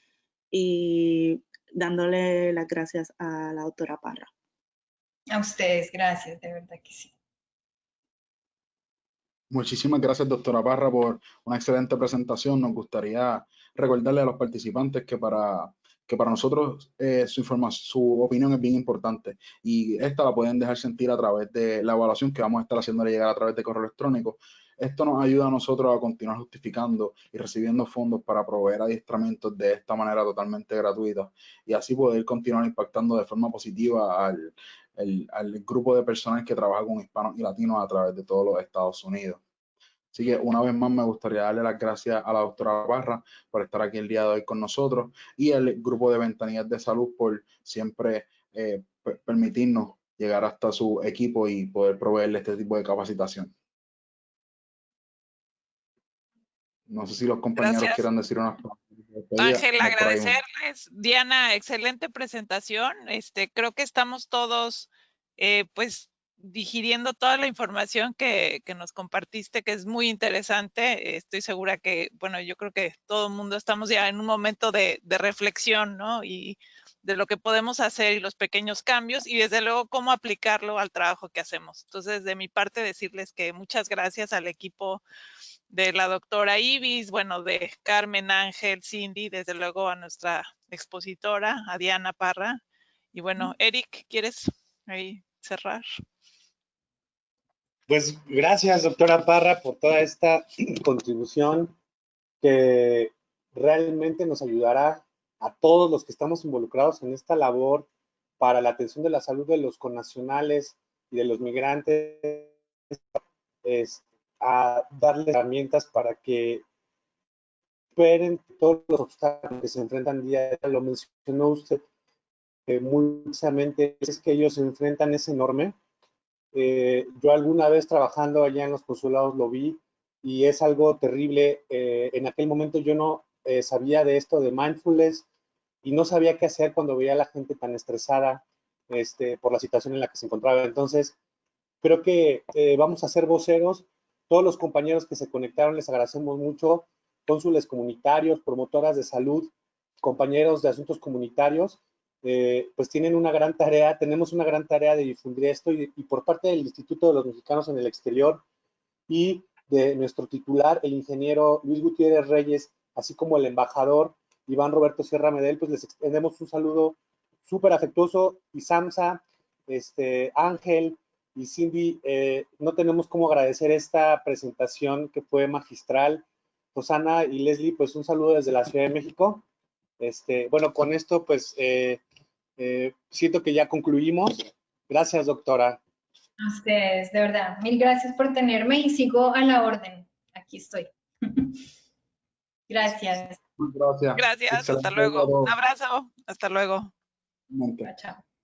y dándole las gracias a la doctora Parra. A ustedes, gracias, de verdad que sí. Muchísimas gracias, doctora Parra, por una excelente presentación. Nos gustaría recordarle a los participantes que para nosotros su opinión es bien importante y esta la pueden dejar sentir a través de la evaluación que vamos a estar haciéndole llegar a través de correo electrónico. Esto nos ayuda a nosotros a continuar justificando y recibiendo fondos para proveer adiestramientos de esta manera totalmente gratuita y así poder continuar impactando de forma positiva al grupo de personas que trabaja con hispanos y latinos a través de todos los Estados Unidos. Así que una vez más me gustaría darle las gracias a la doctora Parra por estar aquí el día de hoy con nosotros y al grupo de Ventanillas de Salud por siempre permitirnos llegar hasta su equipo y poder proveerle este tipo de capacitación. No sé si los compañeros quieran decir unas palabras. Ángel, agradecerles. Diana, excelente presentación. Creo que estamos todos, pues, digiriendo toda la información que nos compartiste, que es muy interesante. Estoy segura que, bueno, yo creo que todo el mundo estamos ya en un momento de reflexión, ¿no? Y de lo que podemos hacer y los pequeños cambios y desde luego cómo aplicarlo al trabajo que hacemos. Entonces, de mi parte, decirles que muchas gracias al equipo de la doctora Ibis, bueno, de Carmen, Ángel, Cindy, desde luego a nuestra expositora, a Diana Parra. Y bueno, Eric, ¿quieres ahí cerrar? Pues gracias, doctora Parra, por toda esta contribución que realmente nos ayudará a todos los que estamos involucrados en esta labor para la atención de la salud de los connacionales y de los migrantes, a darles herramientas para que superen todos los obstáculos que se enfrentan día a día. Lo mencionó usted muy precisamente, es que ellos se enfrentan es enorme. Yo alguna vez trabajando allá en los consulados lo vi y es algo terrible. En aquel momento yo no sabía de esto de mindfulness y no sabía qué hacer cuando veía a la gente tan estresada por la situación en la que se encontraba. Entonces, creo que vamos a ser voceros. Todos los compañeros que se conectaron les agradecemos mucho. Cónsules comunitarios, promotoras de salud, compañeros de asuntos comunitarios, pues tienen una gran tarea, tenemos una gran tarea de difundir esto y por parte del Instituto de los Mexicanos en el Exterior y de nuestro titular, el ingeniero Luis Gutiérrez Reyes, así como el embajador Iván Roberto Sierra Medel, pues les extendemos un saludo súper afectuoso. Y Samsa, Ángel y Cindy, no tenemos cómo agradecer esta presentación que fue magistral. Rosana y Leslie, pues un saludo desde la Ciudad de México. Bueno, con esto pues siento que ya concluimos. Gracias, doctora. A ustedes, de verdad. Mil gracias por tenerme y sigo a la orden. Aquí estoy. Gracias. Gracias. Gracias, Excelente hasta luego. día a todos. Un abrazo, hasta luego. Mente. Chao, chao.